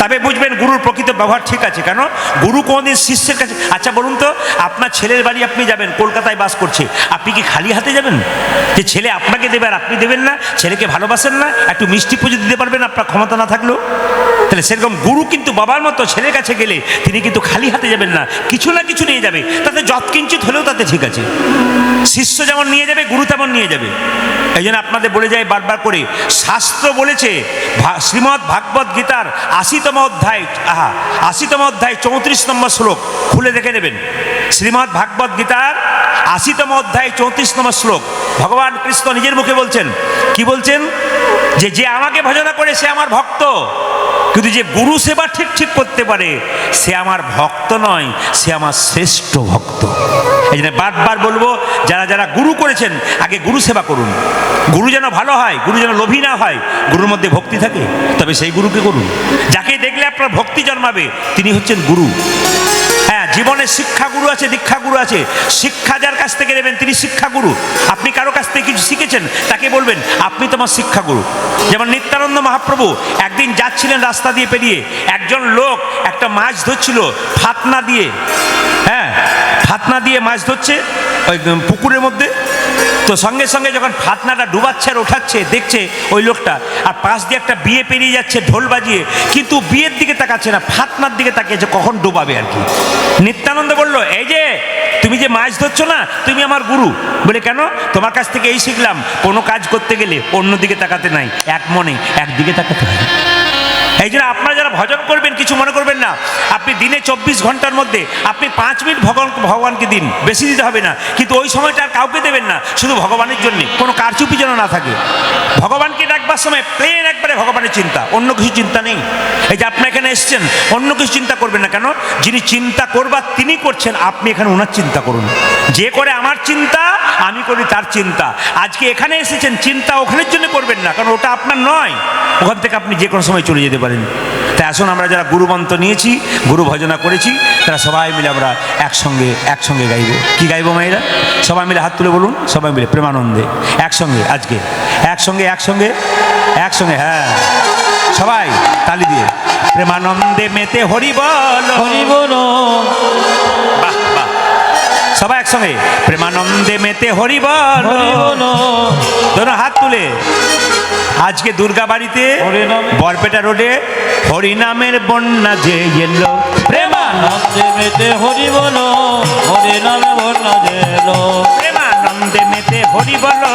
তবে বুঝবেন গুরুর প্রকৃত ব্যবহার ঠিক আছে। কেন? গুরু কোনোদিন শিষ্যের কাছে, আচ্ছা বলুন তো, আপনার ছেলের বাড়ি আপনি যাবেন, কলকাতায় বাস করছে, আপনি কি খালি হাতে যাবেন? যে ছেলে আপনাকে দেবে আর আপনি দেবেন না? ছেলেকে ভালোবাসেন না? একটু মিষ্টি পুজো দিতে পারবেন আপনার ক্ষমতা না থাকলেও? তাহলে সেরকম গুরু কিন্তু বাবার মতো ছেলের কাছে গেলে তিনি কিন্তু খালি হাতে যাবেন না, কিছু না কিছু নিয়ে যাবে, তাতে যৎকিঞ্চিত হলেও তাতে ঠিক আছে। শিষ্য যেমন নিয়ে যাবে গুরু তেমন নিয়ে যাবে। এই জন্য আপনাদের বলে যায় বারবার করে, শাস্ত্র বলেছে শ্রীমদ্ ভাগবত গীতার 80তম অধ্যায় 34 নম্বর শ্লোক খুলে দেখে নেবেন। শ্রীমদ্ ভাগবত গীতার 80তম অধ্যায় 34 নম্বর শ্লোক ভগবান কৃষ্ণ নিজের মুখে বলছেন। কি বলছেন? যে আমাকে ভজনা করে সে আমার ভক্ত, কিন্তু যে গুরু সেবা ঠিক ঠিক করতে পারে সে আমার ভক্ত নয়, সে আমার শ্রেষ্ঠ ভক্ত। এই জন্য বারবার বলবো, যারা যারা গুরু করেছেন আগে গুরু সেবা করুন। গুরু যেন ভালো হয়, গুরু যেন লোভী না হয়, গুরুর মধ্যে ভক্তি থাকে, তবে সেই গুরুকে করুন। যাকে দেখলে আপনার ভক্তি জন্মাবে তিনি হচ্ছেন গুরু। হ্যাঁ, জীবনে শিক্ষা গুরু আছে, দীক্ষা গুরু আছে। শিক্ষা যার কাছ থেকে নেবেন তিনি শিক্ষা গুরু। আপনি কারো কাছ থেকে কিছু শিখেছেন তাকে বলবেন আপনি তোমার শিক্ষা গুরু। যেমন নিত্যানন্দ মহাপ্রভু একদিন যাচ্ছিলেন রাস্তা দিয়ে পেরিয়ে, একজন লোক একটা মাছ ধরছিল ফাতনা দিয়ে। হ্যাঁ, ফাতনা দিয়ে মাছ ধরছে ওই পুকুরের মধ্যে। তো সঙ্গে সঙ্গে যখন ফাতনাটা ডুবাচ্ছে আর ওঠাচ্ছে দেখছে ওই লোকটা, আর পাশ দিয়ে একটা বিয়ে পেরিয়ে যাচ্ছে ঢোল বাজিয়ে, কিন্তু বিয়ের দিকে তাকাচ্ছে না, ফাতনার দিকে তাকিয়েছে কখন ডুবাবে আর কি। নিত্যানন্দ বলল, এই যে তুমি যে মাছ ধরছো না, তুমি আমার গুরু। বলে কেন? তোমার কাছ থেকে এই শিখলাম, কোনো কাজ করতে গেলে অন্যদিকে তাকাতে নাই, এক মনে একদিকে তাকাতে হয়। এই জন্য আপনারা যারা ভজন করবেন কিছু মনে করবেন না, আপনি দিনে 24 ঘন্টার মধ্যে আপনি 5 মিনিট ভগবানকে দিন, বেশি দিতে হবে না, কিন্তু ওই সময়টা আর কাউকে দেবেন না, শুধু ভগবানের জন্য, কোনো কারচুপি যেন না থাকে। ভগবানকে ডাকবার সময় প্লেন একবারে ভগবানের চিন্তা, অন্য কিছু চিন্তা নেই। এই যে আপনি এখানে এসছেন, অন্য কিছু চিন্তা করবেন না। কেন? যিনি চিন্তা করবার তিনি করছেন, আপনি এখানে ওনার চিন্তা করুন। যে করে আমার চিন্তা আমি করি তার চিন্তা। আজকে এখানে এসেছেন, চিন্তা ওখানের জন্য করবেন না, কারণ ওটা আপনার নয়, ওখান থেকে আপনি যে কোনো সময় চলে যেতে পারেন। তাই আসুন, আমরা যারা গুরুমন্ত্র নিয়েছি, গুরু ভজনা করেছি, তারা সবাই মিলে আমরা একসঙ্গে গাইব। কি গাইব মায়েরা? সবাই মিলে হাত তুলে বলুন, সবাই মিলে প্রেমানন্দে একসঙ্গে, আজকে একসঙ্গে হ্যাঁ, সবাই তালি দিয়ে প্রেমানন্দে মেতে হরি বল হরি বলো। বাহ বাহ, সবাই একসঙ্গে প্রেমানন্দে মেতে হরি বল হরি বলো। ধরো হাত তুলে। আজকে দুর্গা বাড়িতে বরপেটা রোডে হরিনামের বন্যা যে এলো, প্রেমানন্দে মেতে হরি বলো, হরি নামে বন্যা যে এলো। প্রেমানন্দে মেতে হরি বলো,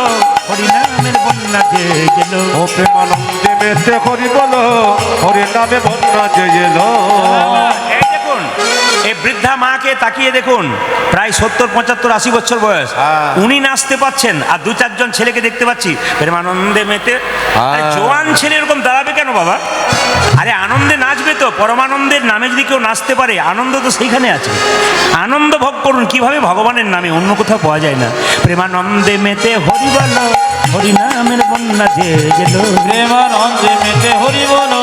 হরিনামের বন্যা যে এলো। ও প্রেমানন্দে মেতে হরি বলো, হরি নামে বন্যা যে এলো। এই দেখুন, এই বৃদ্ধা মাকে তাকিয়ে দেখুন, প্রায় 70, 75, 80 বছর বয়স, উনি নাচতে পাচ্ছেন, আর 2-4 জন ছেলেকে দেখতে পাচ্ছি প্রেমানন্দে মেতে। আরে জোয়ান ছেলে এরকম দাঁড়াবে কেন বাবা? আরে আনন্দে নাচবে তো, পরমানন্দের নামে যদি কেউ নাচতে পারে, আনন্দ তো সেইখানে আছে। আনন্দ ভোগ করুন, কিভাবে? ভগবানের নামে, অন্য কোথাও পাওয়া যায় না। প্রেমানন্দে মেতে হরি বলো, হরি নামের বন্যা যে এলো। প্রেমানন্দে মেতে হরি বলো,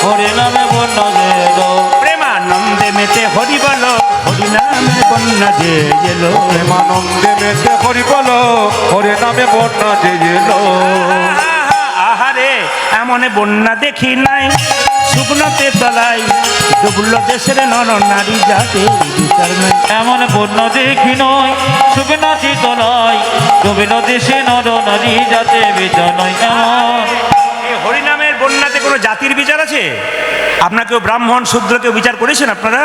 হরি নামে বন্যা যে এলো। প্রেমানন্দে মেতে হরি বলো, হরি নামের বন্যা যে এলো। প্রেমানন্দে মেতে হরি বলো, হরি নামে বন্যা যে এলো। আহারে এমন বন্যা দেখি নাই, শুকনোতে তলাই ডুবলো দেশের নর নারী জাতে বিচার নাই। এমন বন্যা দেখি নয়, শুকনো চিতলয় ডুবিল দেশে নর নারী যাতে বিচার নয়। এমন এই হরিনামের বন্যাতে কোনো জাতির বিচার আছে? আপনার কেউ ব্রাহ্মণ শূদ্র কেউ বিচার করেছেন? আপনারা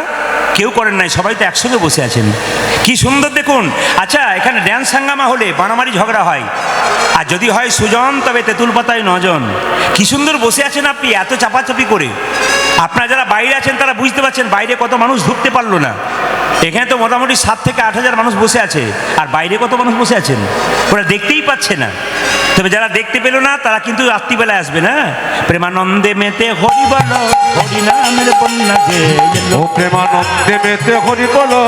কেউ করেন নাই, সবাই তো একসঙ্গে বসে আছেন। কি সুন্দর দেখুন। আচ্ছা, এখানে ড্যান্স হাঙ্গামা হলে মারামারি ঝগড়া হয়, আর যদি হয় সুজন তবে তেঁতুল পাতায় নজন। কি সুন্দর বসে আছেন আপনি এত চাপাচাপি করে। আপনারা যারা বাইরে আছেন তারা বুঝতে পারছেন বাইরে কত মানুষ ঢুকতে পারলো না। এখানে তো মোটামুটি 7 থেকে 8 হাজার মানুষ বসে আছে, আর বাইরে কত মানুষ বসে আছেন ওরা দেখতেই পাচ্ছে না। তবে যারা দেখতে পেল না তারা কিন্তু রাত্রিবেলায় আসবে না। প্রেমানন্দে মেতে হরি বল, হরি নামের বন্যা যে এলো। ও প্রেমানন্দে মেতে হরি বলো,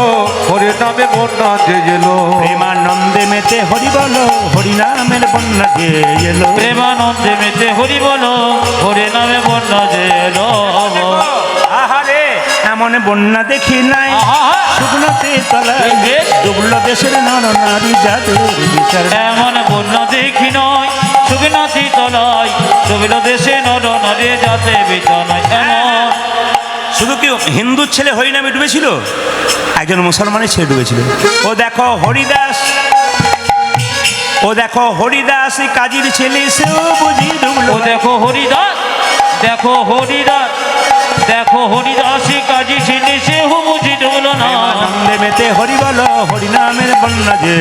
হরি নামে বন্যা যে এলো। প্রেমানন্দে মেতে হরি বল, হরি নামের বন্যা যে এলো। প্রেমানন্দে মেতে হরি বলো, হরি নামে বন্যা যে এলো। আহারে এমন বন্যা দেখি নাই, শুকনোতে তলায় ডুবলো দেশের নর নারী যাদের বিচার। এমন বন্যা দেখি নয়, শুকনাথি তলায় ডুবিল দেশে নর নারী যাতে বিছানায়। এমন শুধু কি হিন্দুর ছেলে হরিনামে ডুবেছিল? একজন মুসলমানের ছেলে ডুবেছিল। ও দেখো হরিদাস, ও দেখো হরিদাস কাজীর ছেলে, সেও বুঝি ডুবলো। ও দেখো হরিদাস, দেখো হরিদাস, দেখো হরিদাস কাজী ছেলে, সে বুঝি ডুবলো না। আনন্দে মেতে হরি বলো, হরি নামের বন্যা যে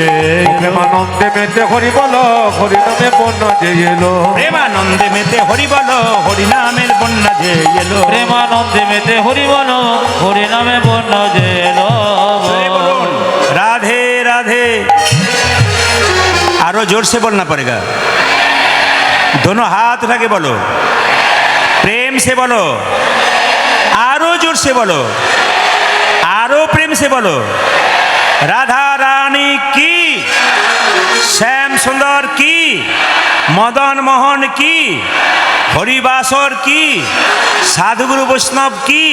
ও প্রেমানন্দে মেতে হরি বলো, হরি নামে বন্যা যে এলো। প্রেমানন্দে মেতে হরি বলো, হরি নামের বন্যা যে এলো। প্রেমানন্দে মেতে হরি বলো, হরি নামে বন্যা যে এলো। राधे राधे। आरो जोर से बोलना पड़ेगा, दोनों हाथ उठा के बोलो, प्रेम से बोलो, आरो जोर से बोलो, आरो प्रेम से बोलो। राधा रानी की, श्याम सुंदर की, मदन मोहन की, हरिबासर की, साधुगुरु वैष्णव की,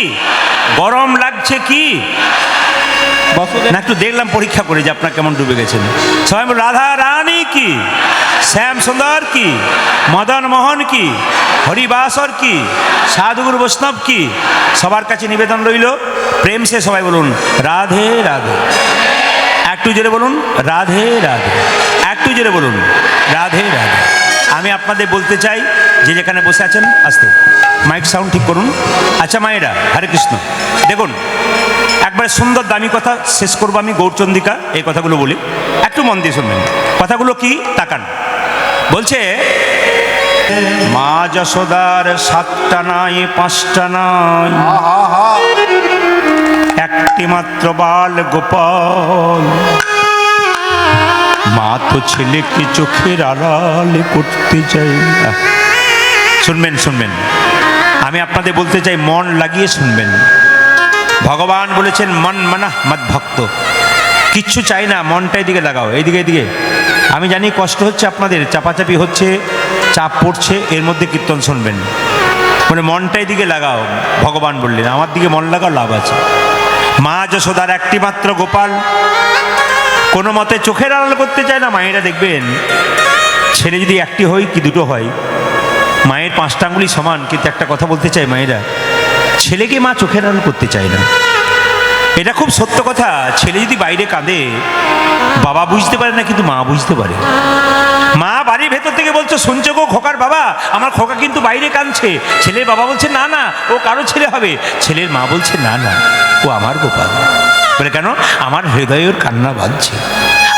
गरम लागছে কি? না একটু দেখলাম পরীক্ষা করে যে আপনার কেমন ডুবে গেছেন। সবাই বল রাধা রানী কি, শ্যাম সুন্দর কি, মদন মোহন কি, হরিবাসর কি, সাধুগুরু বৈষ্ণব কি। সবার কাছে নিবেদন রইল প্রেম সে সবাই বলুন রাধে রাধে। একটু জোরে বলুন রাধে রাধে, একটু জোরে বলুন রাধে রাধে। আমি আপনাদের বলতে চাই যে যেখানে বসে আছেন আস্তে মাইক সাউন্ড ঠিক করুন। আচ্ছা মায়েরা, হরে কৃষ্ণ। দেখুন একবারে সুন্দর দামি কথা শেষ করবো আমি, গৌরচন্দিকা এই কথাগুলো বলি, একটু মন দিয়ে শুনবেন। কথাগুলো কি তাকান। বলছে মা যশোদার 7টা নাই 5টা নাই, একটি মাত্র বাল গোপাল। মা তো ছেলেকে চোখের আড়াল করতে চাই। শুনবেন শুনবেন, আমি আপনাদের বলতে চাই মন লাগিয়ে শুনবেন। ভগবান বলেছেন মন মানা মদ ভক্ত, কিচ্ছু চাই না, মনটা এদিকে লাগাও, এইদিকে এইদিকে। আমি জানি কষ্ট হচ্ছে আপনাদের, চাপাচাপি হচ্ছে, চাপ পড়ছে, এর মধ্যে কীর্তন শুনবেন। মানে মনটা এদিকে লাগাও, ভগবান বললেন আমার দিকে মন লাগাও, লাভ আছে। মা যশোদার একটি মাত্র গোপাল, কোনো মতে চোখের আড়াল করতে চায় না। মায়েরা দেখবেন ছেলে যদি একটি হয় কি দুটো হয়, মায়ের 5টা আঙ্গুলি সমান, কিন্তু একটা কথা বলতে চাই মায়েরা, ছেলেকে মা চোখের আড়াল করতে চায় না। এটা খুব সত্য কথা। ছেলে যদি বাইরে কাঁদে বাবা বুঝতে পারে না, কিন্তু মা বুঝতে পারে। মা বাড়ির ভেতর থেকে বলছে শুনছো গো খোকার বাবা, আমার খোকা কিন্তু বাইরে কাঁদছে। ছেলের বাবা বলছে না না ও কারো ছেলে হবে। ছেলের মা বলছে না না ও আমার গোপাল। বলে কেন? আমার হৃদয়ের কান্না বাঁধছে।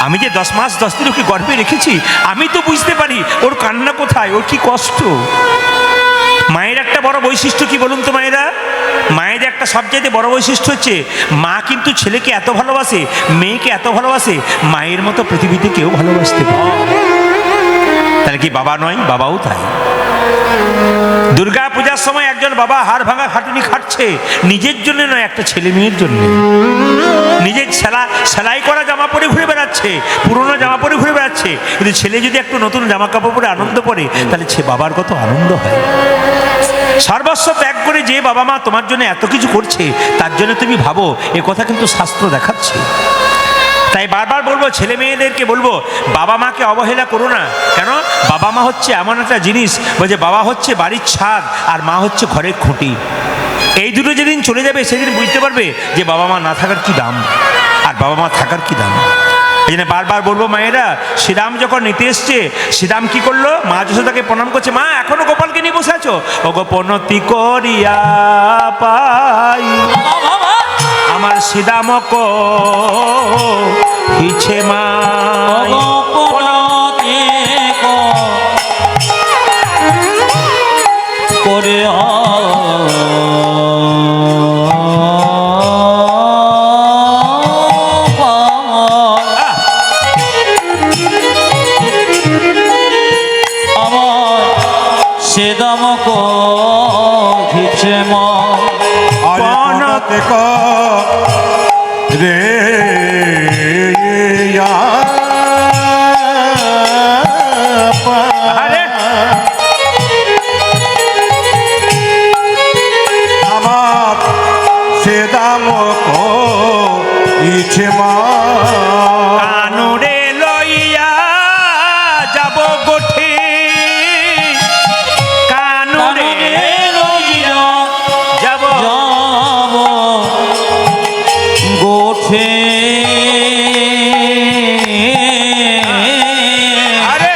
আমি যে 10 মাস 10 দিন ওকে গর্ভে রেখেছি, আমি তো বুঝতে পারি ওর কান্না কোথায়, ওর কি কষ্ট। মায়ের একটা বড় বৈশিষ্ট্য কি বলুন তো মায়েরা? মায়ের একটা সবচাইতে বড় বৈশিষ্ট্য হচ্ছে মা কিন্তু ছেলেকে এত ভালোবাসে, মেয়েকে এত ভালোবাসে, মায়ের মতো পৃথিবীতে কেউ ভালোবাসতে পারে। তাহলে কি বাবা নয়? বাবাও তাই। দুর্গা পূজার সময় একজন বাবা হাড় ভাঙা খাটুনি খাটছে, নিজের জন্য নয়, একটা ছেলে মেয়ের জন্য। নিজের সেলাই করা জামা পরে ঘুরে বেড়াচ্ছে, পুরোনো জামা পরে ঘুরে বেড়াচ্ছে, কিন্তু ছেলে যদি একটু নতুন জামা কাপড় পরে আনন্দ করে, তাহলে সে বাবার কত আনন্দ হয়। সর্বস্ব ত্যাগ করে যে বাবা মা তোমার জন্য এত কিছু করছে, তার জন্য তুমি ভাবো, এ কথা কিন্তু শাস্ত্র দেখাচ্ছে। তাই বারবার বলবো, ছেলে মেয়েদেরকে বলবো, বাবা মাকে অবহেলা করো না। কেন? বাবা মা হচ্ছে এমন একটা জিনিস, বলছে বাবা হচ্ছে বাড়ির ছাদ আর মা হচ্ছে ঘরের খুঁটি। এই দুটো যেদিন চলে যাবে সেদিন বুঝতে পারবে যে বাবা মা না থাকার কি দাম আর বাবা মা থাকার কি দাম। এই জন্য বারবার বলবো মায়েরা, শ্রীরাম যখন নিতে এসছে, শ্রীরাম কি করলো? মা যশোদাকে প্রণাম করছে, মা এখনো গোপালকে নিয়ে বসে আছো? ও গোপনতি করিয়া পাই আমার শ্রীরাম হিছে মা। করে আমার সে দাম ঘিছে মা আরে পনতে ক রে আরে আমার সে দাম ইচ্ছে মা কানুরে লইয়া যাব গোঠে কানুরে লইয়া যাব যাব গোঠে আরে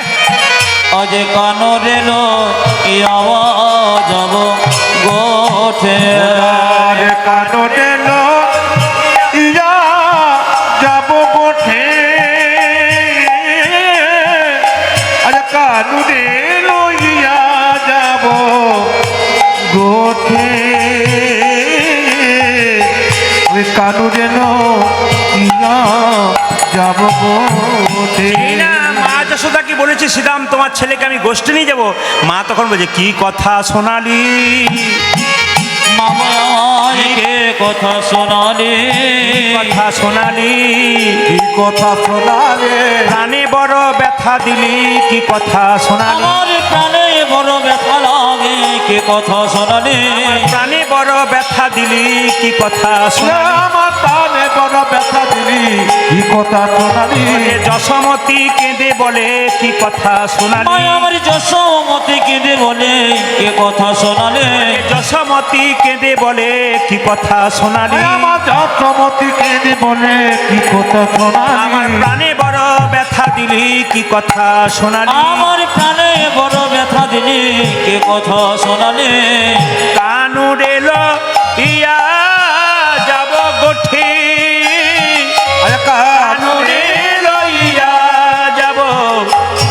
আজ কানরে লইয়া যাব গোঠে আরে কাননে ইয়া যাব গোঠে আরে কানুনে লইয়া যাব গোঠে ওই কানুনে লইয়া যাব গোঠে এই না মা যশোদা কি বলেছে শ্রীরাম তোমার ছেলেকে আমি গোষ্ঠী নিয়ে যাবো মা তখন বলছে কি কথা শোনালি মামা কে কথা শোনালে কথা শোনালি কি কথা শোনালে প্রাণে বড় ব্যথা দিলি কি কথা শোনালি আমার প্রাণে বড় ব্যথা লাগে কে কথা শোনালে প্রাণে বড় ব্যথা দিলি কি কথা শোনালি আমার প্রাণে বড় ব্যথা দিলি কি কথা শোনালি এ যশোমতি কেঁদে বলে কি কথা শোনালি মায় আমার যশোমতি কেঁদে বলে কে কথা শোনালে এ যশোমতি কেঁদে বলে কি কথা শোনালি আমার যশোমতি কেঁদে বলে কি কথা আমার শোনালি প্রাণে বড় ব্যথা দিলি কি কথা শোনালি আমার প্রাণে বড় ব্যথা দিলি কে কথা শোনালে কানুরে ইয়া যাব গোঠে আরে কানুরে লইয়া যাব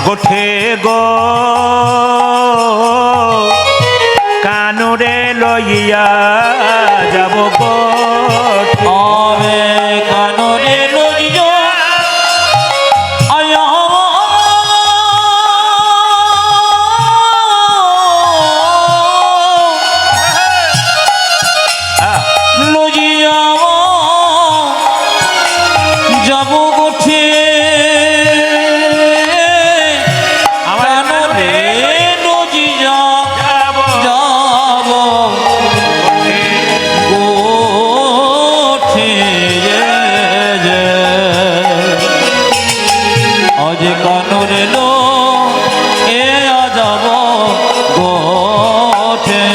গোঠে গো কানুরে লইয়া যাব গোঠে আবে কানরে লইয়া আয়া লইয়া যাব গোঠে আমার কানরে লইয়া যাব যাব গোঠে আজ কানরে লো এ যাব গোঠে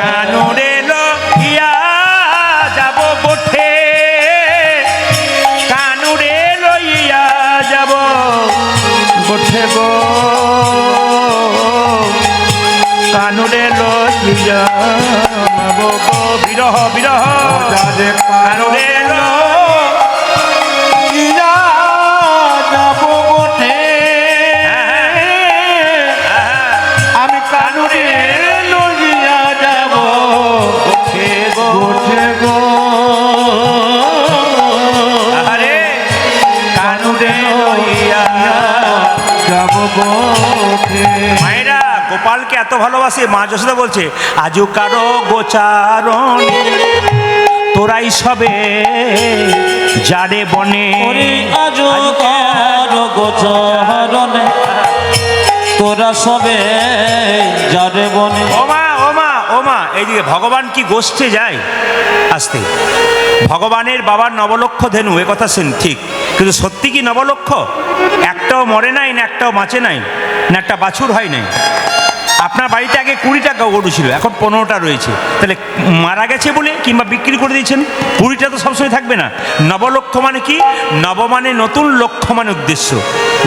কানুরে লইয়া যাব গোঠে কানুরে লইয়া যাব গোঠে গো কানুরে লইয়া যাব গো বিরহ বিরহ যারে কানুরে ইয়া যাব গোঠে আমি কানুরে লইয়া যাব গোঠে গো গোঠে গো আরে কানুরে লইয়া যাব গোঠে মায়েরা গোপালকে এত ভালোবাসে মা যশোদা বলছে আজও কারো গোচারণ তোরাই সবে যারে বনে ওরে আজ কার গোচরণে তোরা সবে যারে বনে ওমা ওমা ওমা এইদিকে ভগবান কি গোষ্ঠে যায় আসতে ভগবানের বাবার নবলক্ষ ধেনু এ কথা শুন ঠিক কিন্তু সত্যি কি নবলক্ষ একটাও মরে নাই না একটাও বাঁচে নাই না একটা বাছুর হয় নাই আপনার বাড়িতে আগে 20টা গরু ছিল এখন 15টা রয়েছে তাহলে মারা গেছে বলে কিংবা বিক্রি করে দিয়েছেন 20টা তো সবসময় থাকবে না নবলক্ষ মানে কি নব মানে নতুন লক্ষ্য মানে উদ্দেশ্য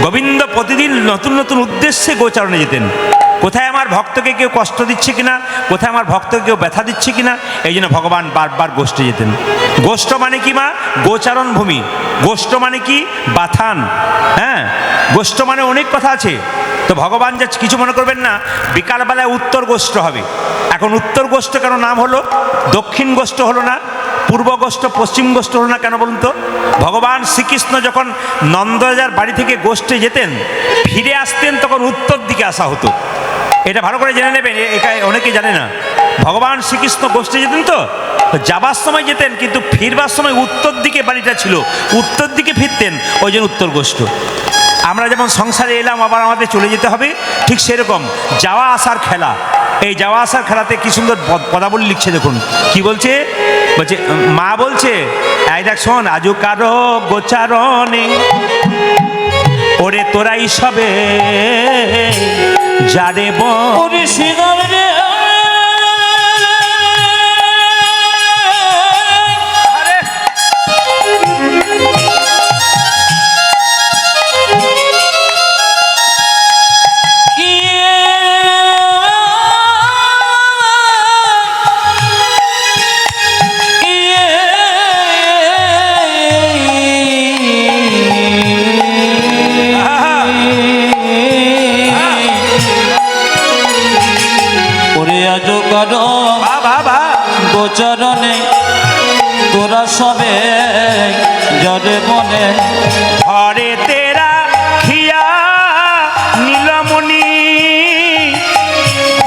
গোবিন্দ প্রতিদিন নতুন নতুন উদ্দেশ্যে গোচারণে যেতেন কোথায় আমার ভক্তকে কেউ কষ্ট দিচ্ছে কিনা কোথায় আমার ভক্তকে কেউ ব্যথা দিচ্ছে কিনা এই জন্য ভগবান বারবার গোষ্ঠে যেতেন গোষ্ঠ মানে কি মা গোচারণ ভূমি গোষ্ঠ মানে কি বাথান হ্যাঁ গোষ্ঠ মানে অনেক কথা আছে তো ভগবান যা কিছু মনে করবেন না বিকালবেলায় উত্তর গোষ্ঠ হবে। এখন উত্তর গোষ্ঠ কেন নাম হলো, দক্ষিণ গোষ্ঠ হলো না, পূর্ব গোষ্ঠ পশ্চিম গোষ্ঠ হলো না কেন বলুন তো? ভগবান শ্রীকৃষ্ণ যখন নন্দরাজার বাড়ি থেকে গোষ্ঠে যেতেন, ফিরে আসতেন তখন উত্তর দিকে আসা হতো। এটা ভালো করে জেনে নেবেন, এটা অনেকে জানে না। ভগবান শ্রীকৃষ্ণ গোষ্ঠে যেতেন তো যাবার সময় যেতেন, কিন্তু ফিরবার সময় উত্তর দিকে বাড়িটা ছিল, উত্তর দিকে ফিরতেন, ওই জন্য উত্তর গোষ্ঠ। আমরা যেমন সংসারে এলাম আবার আমাদের চলে যেতে হবে, ঠিক সেরকম যাওয়া আসার খেলা। এই যাওয়া আসার খেলাতে কি সুন্দর পদাবলী লিখছে দেখুন, কি বলছে, বলছে মা বলছে এই দেখ শোন, আজু কারো গোচারণে ওরে তোরাই সবে যারে ওরে সিদার রে গোচরণে তোরা সবে জরে মনে ঘরে তেরা খিয়া নীলমণি,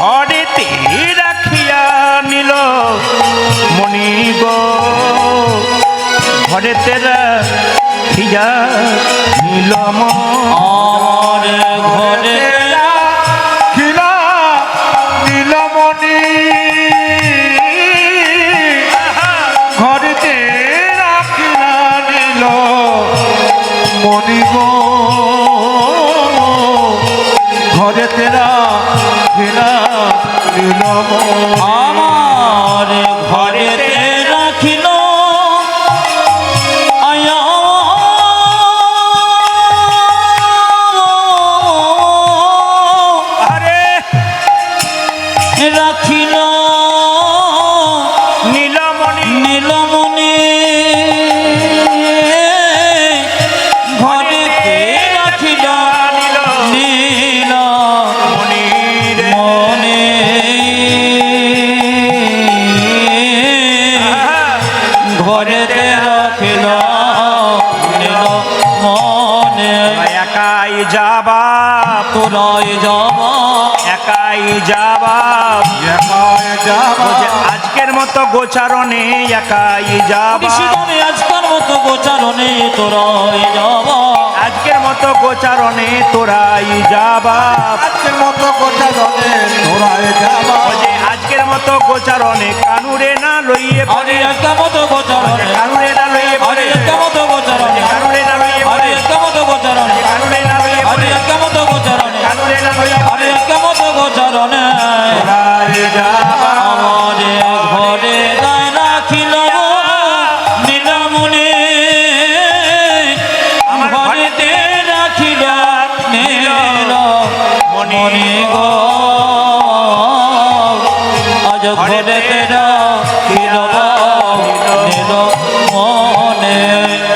ঘরে তেরা খিয়া নীল মণি গো, ঘরে তেরা খিয়া নীলমণি, আমার ঘরে খিলা নীলমণি, ঘরেতে রাখিলা নীল মণি গো, ঘরেতে রাখিলা নীলমণি, আমার ঘরেতে রাখিল আয়া আরে রাখিল নীলমণি, নীলমণি, ঘরেতে রাখিল নীল মণির মনে, ঘরেতে রাখিল নীল মনে, একাই যাবা তোরাই যাব একাই যাবা, একাই যাবা, বলছে আজকের মতো গোচারণে একাই যাবা, ঋষিগণে আজকাল মতো গোচারণে তোরাই যাব, আজকের মতো গোচারণে তোরাই যাবা, আজকের মতো কথা জনে তোরাই যাবা, বলছে আজকের মতো গোচারণে কানুরে না লইয়ে আরে পড়ে, একটা মতো গোচারণে, কানুরে না লইয়ে আরে পড়ে, একটা মতো গোচারণে, কানুরে না লইয়ে আরে পড়ে, একটা মতো গোচারণে, কানুরে না লইয়ে আরে পড়ে, একটা মতো গোচারণে, কানুরে না লইয়ে আরে একটা মতো গোচারণে, তোরাই যাবা, আমারে ঘরে গায় রাখিল নীলমণি, আমার ঘরেতে রাখিল নীল মণি গো, আজ ঘরেতে রাখিল নীল মনে,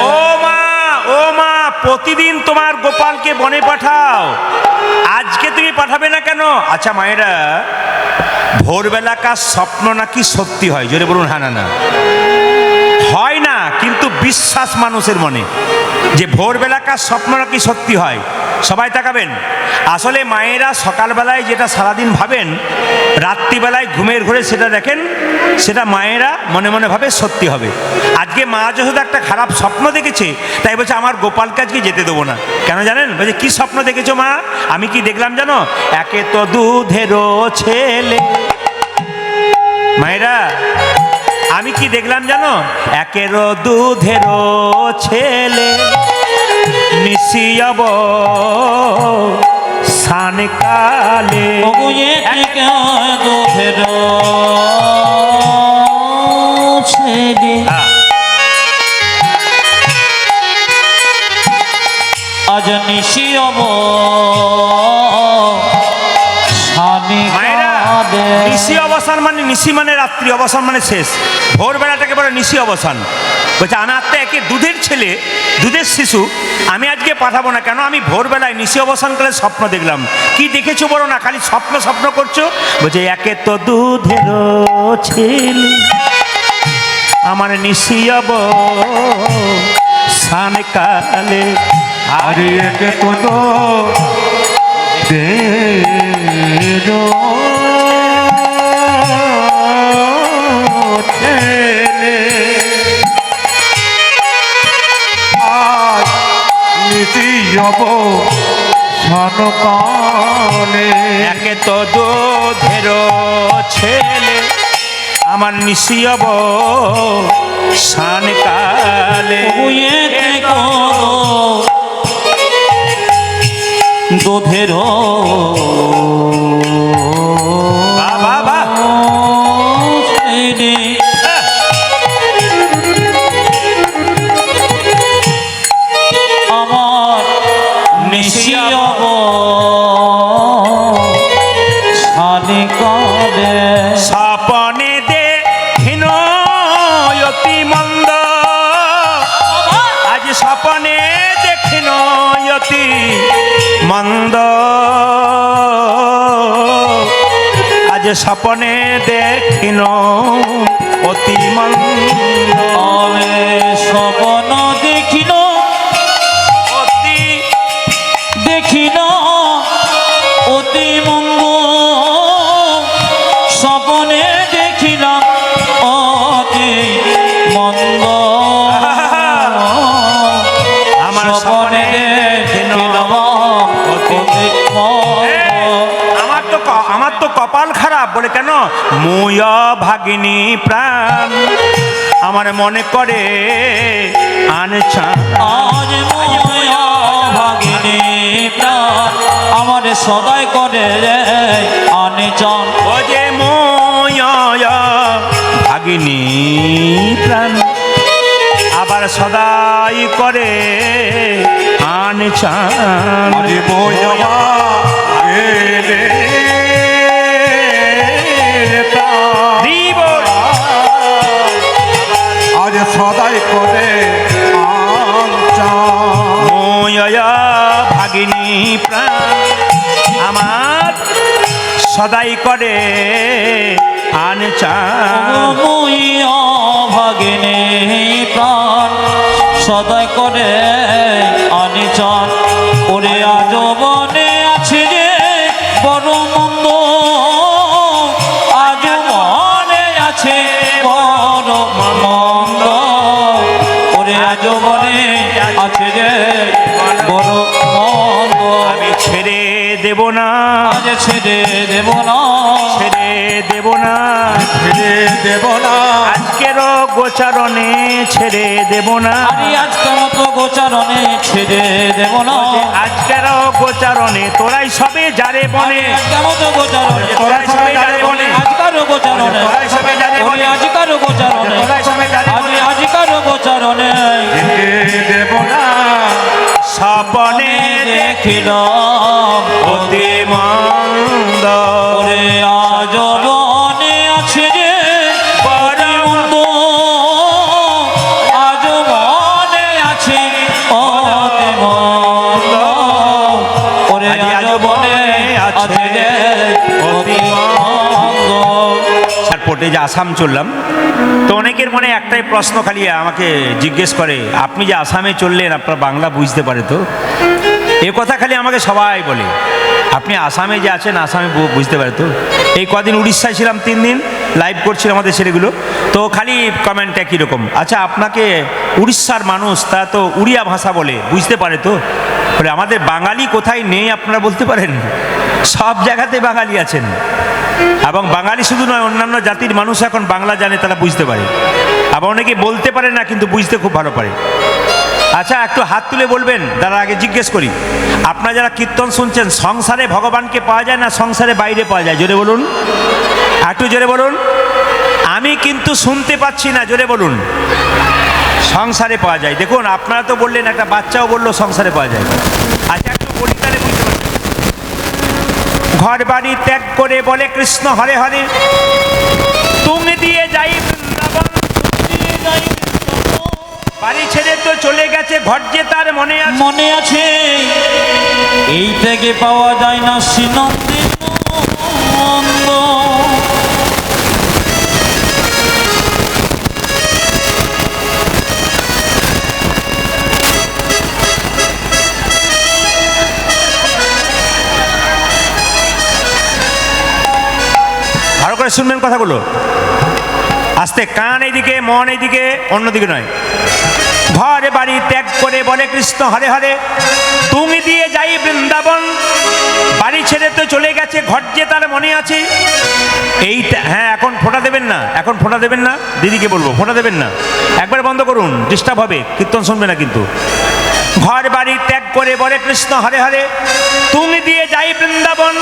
ও মা প্রতিদিন তোমার গোপালকে বনে পাঠাও, আজকে তুমি পাঠাবে না কেন? আচ্ছা মায়েরা, ভোরবেলাকার স্বপ্ন নাকি সত্যি হয়? জোরে বলুন হ্যাঁ না না। হয় না, কিন্তু বিশ্বাস মানুষের মনে যে ভোরবেলাকার স্বপ্ন নাকি সত্যি হয়। সবাই তাকাবেন। আসলে মায়েরা সকালবেলায় যেটা সারাদিন ভাবেন, রাত্রিবেলায় ঘুমের ঘরে সেটা দেখেন, সেটা মায়েরা মনে মনে ভাবে সত্যি হবে। আজকে মা যেহেতু একটা খারাপ স্বপ্ন দেখেছে, তাই বলছে আমার গোপালকে আজকে যেতে দেবো না। কেন জানেন? বলছে কি স্বপ্ন দেখেছো মা? আমি কি দেখলাম জানো? একে তো দুধেরও ছেলে। মায়েরা, আমি কি দেখলাম জানো? একেরও দুধেরও ছেলে, মিশিয়াব সান কালে। ওগুয়ে থেকে দুধের ছেলে, আজ নিশি অব মায়েরা, নিশি অবসান মানে, নিশি মানে রাত্রি, অবসান মানে শেষ। ভোরবেলাটাকে বলে নিশি অবসান। বলছে আমার তো একে দুধের ছেলে, দুধের শিশু, আমি আজকে পাঠাবো না। কেন? আমি ভোরবেলায় নিশি অবসানকালে স্বপ্ন দেখলাম। কি দেখেছো বলো না, খালি স্বপ্ন স্বপ্ন করছো। বলছে একে তো দুধের ছেলে আমার নিশি অবসানকালে, আরে একে তো দেরো ছেলে আজ নিশিয়ব সনকালে। একে তো দুধের ছেলে আমার নিশি অবসানকালে, দুধের বাবা বা ছেলে আমার নিশি অবসানকালে। স্বপনে দেখিন অতি মন্দ, আজ স্বপনে দেখিন অতি মন্দ, আজ স্বপনে দেখিন অতি মন্দ, আমি স্বপ্ন দেখিল অতি দেখিল অতি মঙ্গ, স্বপনে দেখিলাম অতি মন্দ, আমার স্বপনে দেখিলাম অতি মন্দ। আমার তো কপাল খারাপ। বলে কেন? মুয় ভাগিনী প্রাণ আমার মনে করে আনছা, আজ মোয়া ভাগিনী প্রাণ আমার সদাই করে আনিচন। ও যে মুয় ভাগিনী প্রাণ আবার সদাই করে আনছান। আরে মোয়া গেলে আজ সদাই করে আনছা, মোয়া ভাগিনী প্রাণ আমার সদাই করে আনছান। মুইয়া ভাগিনী প্রাণ সদাই করে আনিচন। ওরে আজ বনে আছে যে বড় মন্দ, আজ বনে আছে বড় মন্দ, ওরে আজ বনে আছে যে বড় মন্দ। আমি ছেড়ে দেব না, আজ ছেড়ে দেব না, ছেড়ে দেব না, ছেড়ে দেব না, আজকের গোচারণে ছেড়ে দেব না, আমি আজকের মতো গোচারণে ছেড়ে দেব না, আজকের গোচারণে তোরাই সবে যারে বনে, আজকের মতো গোচারণে তোরাই সবে যারে বনে, আজকার গোচারণে তোরাই সবে যারে বনে, আজকার গোচারণে তোরাই সবে যারে আমি বনে, আজকার গোচারণে ছেড়ে দেব না, স্বপনে দেখিলাম অতি মন্দ, ওরে আজ বনে আছে যে বড় মন্দ, আজ বনে আছে অতি মন্দ, ওরে আজ বনে আছে যে অতি মন্দ। এয়ারপোর্টে যে আসাম চললাম, তো অনেকের মনে একটাই প্রশ্ন খালি আমাকে জিজ্ঞেস করে, আপনি যে আসামে চললেন আপনার বাংলা বুঝতে পারে তো? এ কথা খালি আমাকে সবাই বলে, আপনি আসামে যে আছেন আসামে বুঝতে পারে তো? এই কদিন উড়িষ্যায় ছিলাম 3 দিন, লাইভ করছিল আমাদের ছেলেগুলো, তো খালি কমেন্ট একই রকম, আচ্ছা আপনাকে উড়িষ্যার মানুষ তা তো উড়িয়া ভাষা বলে, বুঝতে পারে তো? বলে আমাদের বাঙালি কোথায় নেই আপনারা বলতে পারেন? সব জায়গাতে বাঙালি আছেন, এবং বাঙালি শুধু নয় অন্যান্য জাতির মানুষ এখন বাংলা জানে, তারা বুঝতে পারে। আবার অনেকে বলতে পারে না কিন্তু বুঝতে খুব ভালো পারে। আচ্ছা একটু হাত তুলে বলবেন, তারা আগে জিজ্ঞেস করি, আপনারা যারা কীর্তন শুনছেন, সংসারে ভগবানকে পাওয়া যায় না সংসারে বাইরে পাওয়া যায়? জোরে বলুন, একটু জোরে বলুন। আমি কিন্তু শুনতে পাচ্ছি না, জোরে বলুন। সংসারে পাওয়া যায়। দেখুন আপনারা তো বললেন, একটা বাচ্চাও বললো সংসারে পাওয়া যায়। আচ্ছা একটু বলি তাহলে বুঝতে পারছেন। ঘর বাড়ি ত্যাগ করে বলে কৃষ্ণ হরে হরে, তুমি দিয়ে যাই বৃন্দাবন, দিয়ে যাই বৃন্দাবন, বাড়ি ছেড়ে তো চলে গেছে, ঘর যে তার মনে আছে। মনে আছে এই থেকে পাওয়া যায় না শ্রীনন্দের নন্দ। ভালো করে শুনবেন কথাগুলো, আস্তে, কান এইদিকে, মন এইদিকে, অন্যদিকে নয়। ঘর বাড়ি ত্যাগ করে বলে কৃষ্ণ হরে হরে, তুমি দিয়ে যাই বৃন্দাবন। বাড়ি ছেড়ে তো চলে গেছে, ঘর যে তার মনে আছে। এইটা, হ্যাঁ, এখন ফোঁটা দেবেন না, এখন ফোঁটা দেবেন না, দিদিকে বলবো ফোঁটা দেবেন না, একবার বন্ধ করুন, ডিস্টার্ব হবে, কীর্তন শুনবে না কিন্তু। ঘর বাড়ি ত্যাগ করে বলে কৃষ্ণ হরে হরে, তুমি দিয়ে যাই বৃন্দাবন।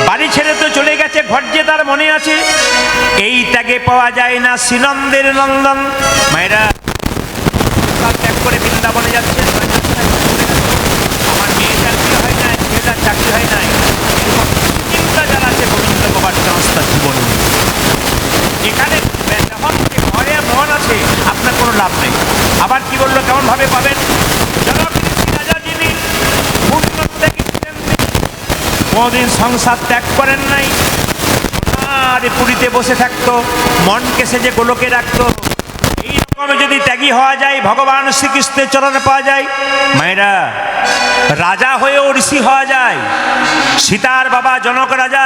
বাড়ি ছেড়ে তো চলে গেছে, ঘর যে তার মনে আছে। এই ত্যাগে পাওয়া যায় না শ্রীনন্দের নন্দন। মায়েরা ত্যাগ করে বৃন্দাবনে যাচ্ছে, আমার মেয়েটার বিয়ে হয় নাই, ছেলেটার চাকরি হয় নাই, চিন্তা জানাচ্ছে গোবিন্দ বাবার সংস্থা জীবন। এখানে যখন ঘরে মন আছে, আপনার কোনো লাভ নেই। আবার কি বললো, কেমন ভাবে পাবেন? কোনদিন সংসার ত্যাগ করেন নাই, আর পুরীতে বসে থাকতো, মনকে সেজে গোলকে রাখতো। এইরকম যদি ত্যাগী হওয়া যায়, ভগবান শ্রীকৃষ্ণের চরণে পাওয়া যায়। মায়েরা, রাজা হয়েও ঋষি হওয়া যায়। সীতার বাবা জনক রাজা,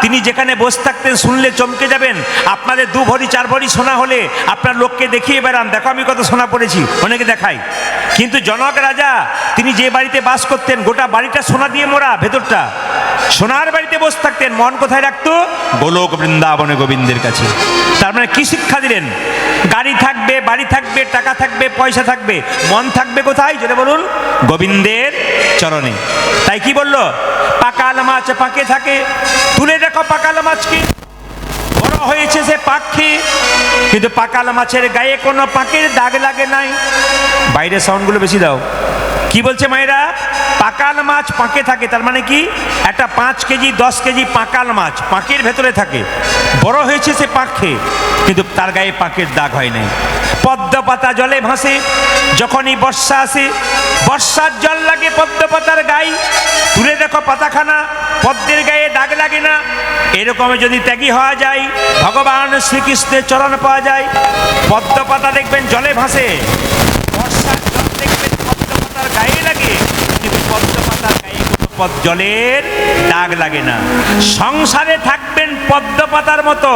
তিনি যেখানে বসে থাকতেন, শুনলে চমকে যাবেন। আপনাদের 2 ভরি 4 ভরি সোনা হলে আপনার লোককে দেখিয়ে বেড়ান, দেখো আমি কত সোনা পড়েছি, অনেকে দেখাই। কিন্তু জনক রাজা, তিনি যে বাড়িতে বাস করতেন, গোটা বাড়িটা সোনা দিয়ে মোড়া, ভেতরটা সোনার বাড়িতে বসে থাকতেন। মন কোথায় রাখতো? গোলক বৃন্দাবনে গোবিন্দের কাছে। তার মানে কি শিক্ষা দিলেন? গাড়ি থাকবে, বাড়ি থাকবে, টাকা থাকবে, পয়সা থাকবে, মন থাকবে কোথায়? যেটা বলুন, গোবিন্দের চরণে। তাই কি বললো? পাকাল মাছ পাকে থাকে, তুলে দেখো পাকাল মাছকে, বড় হয়েছে সে পাখি, কিন্তু পাকাল মাছের গায়ে কোনো পাকের দাগ লাগে নাই। বাইরে সাউন্ডগুলো বেশি দাও। কি বলছে মায়েরা? পাকাল মাছ পাকে থাকে, তার মানে কি? একটা 5 কেজি 10 কেজি পাকাল মাছ পাকের ভেতরে থাকে, বড় হয়েছে সে পাখে, কিন্তু তার গায়ে পাকের দাগ হয় নাই। পদ্ম পাতা জলে ভাসে, যখনই বর্ষা আসে, বর্ষার জল লাগে পদ্ম পাতার গায়ে, তুলে দেখো পাতাখানা, পদ্মের গায়ে দাগ লাগে না। এরকম যদি ত্যাগী হওয়া যায়, ভগবান শ্রীকৃষ্ণের চরণ পাওয়া যায়। পদ্ম পাতা দেখবেন জলে ভাসে, বর্ষার জল দেখবেন পদ্ম পাতার গায়ে লাগে, কিন্তু পদ্ম পাতার গায়ে কোনো জলের দাগ লাগে না। সংসারে থাকবেন পদ্ম পাতার মতো,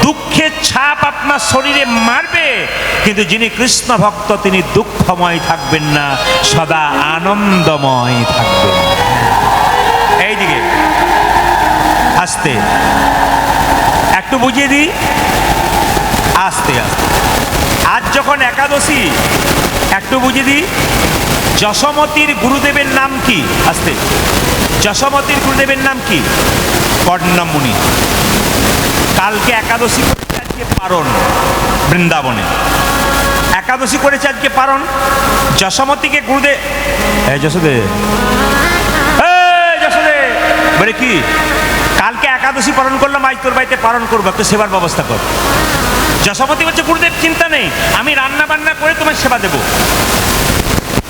দুঃখের ছাপ আপনার শরীরে মারবে, কিন্তু যিনি কৃষ্ণ ভক্ত, তিনি দুঃখময় থাকবেন না, সদা আনন্দময় থাকবেন। এইদিকে আস্তে একটু বুঝিয়ে দিই, আস্তে আস্তে। আজ যখন একাদশী, একটু বুঝিয়ে দিই। যশোমতীর গুরুদেবের নাম কি? আস্তে। যশোমতীর গুরুদেবের নাম কি? কর্ণমুনি। কালকে একাদশী করেছে, আজকে পারণ বৃন্দাবনে। একাদশী করেছে, আজকে পারণ। যশোমতীকে গুরুদেব, যশোদে যশোদে বলে কি, কালকে একাদশী পালন করলাম, আজ তোর বাড়িতে পালন করবো, একটু সেবার ব্যবস্থা কর। যশোমতী বলছে, গুরুদেব চিন্তা নেই, আমি রান্না বান্না করে তোমার সেবা দেব।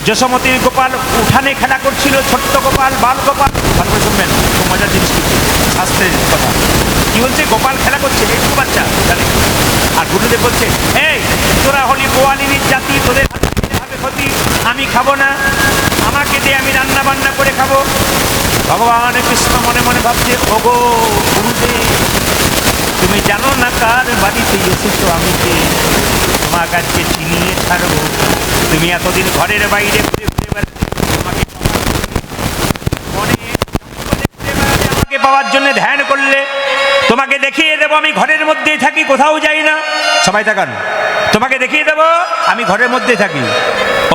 যশোমতীর গোপাল উঠানে খেলা করছিল, ছোট্ট গোপাল, বাল গোপাল। ভালো করে শুনবেন, খুব মজার জিনিস কিন্তু, শাস্ত্রের কথা। কি বলছে? গোপাল খেলা করছে, একটু বাচ্চা জানে। আর গুরুদেব বলছে, এই তোরা হলি গোয়ালিনীর জাতি, তোদের হাতে ক্ষতি, আমি খাবো না, আমাকে দিয়ে আমি রান্না বান্না করে খাবো। ভগবান কৃষ্ণ মনে মনে ভাবছে, ওগো গুরুদেব, তুমি জানো না কার বাড়িতে এসেছো, আমি কে, তোমার কাছে চিনিয়ে ছাড়বো। তুমি এতদিন ঘরের বাইরে ঘুরে ঘুরে বেড়াতে, তোমাকে আমাকে পাওয়ার জন্য ধ্যান করলে, তোমাকে দেখিয়ে দেবো আমি ঘরের মধ্যেই থাকি, কোথাও যাই না। সবাই তাকান, তোমাকে দেখিয়ে দেবো আমি ঘরের মধ্যেই থাকি।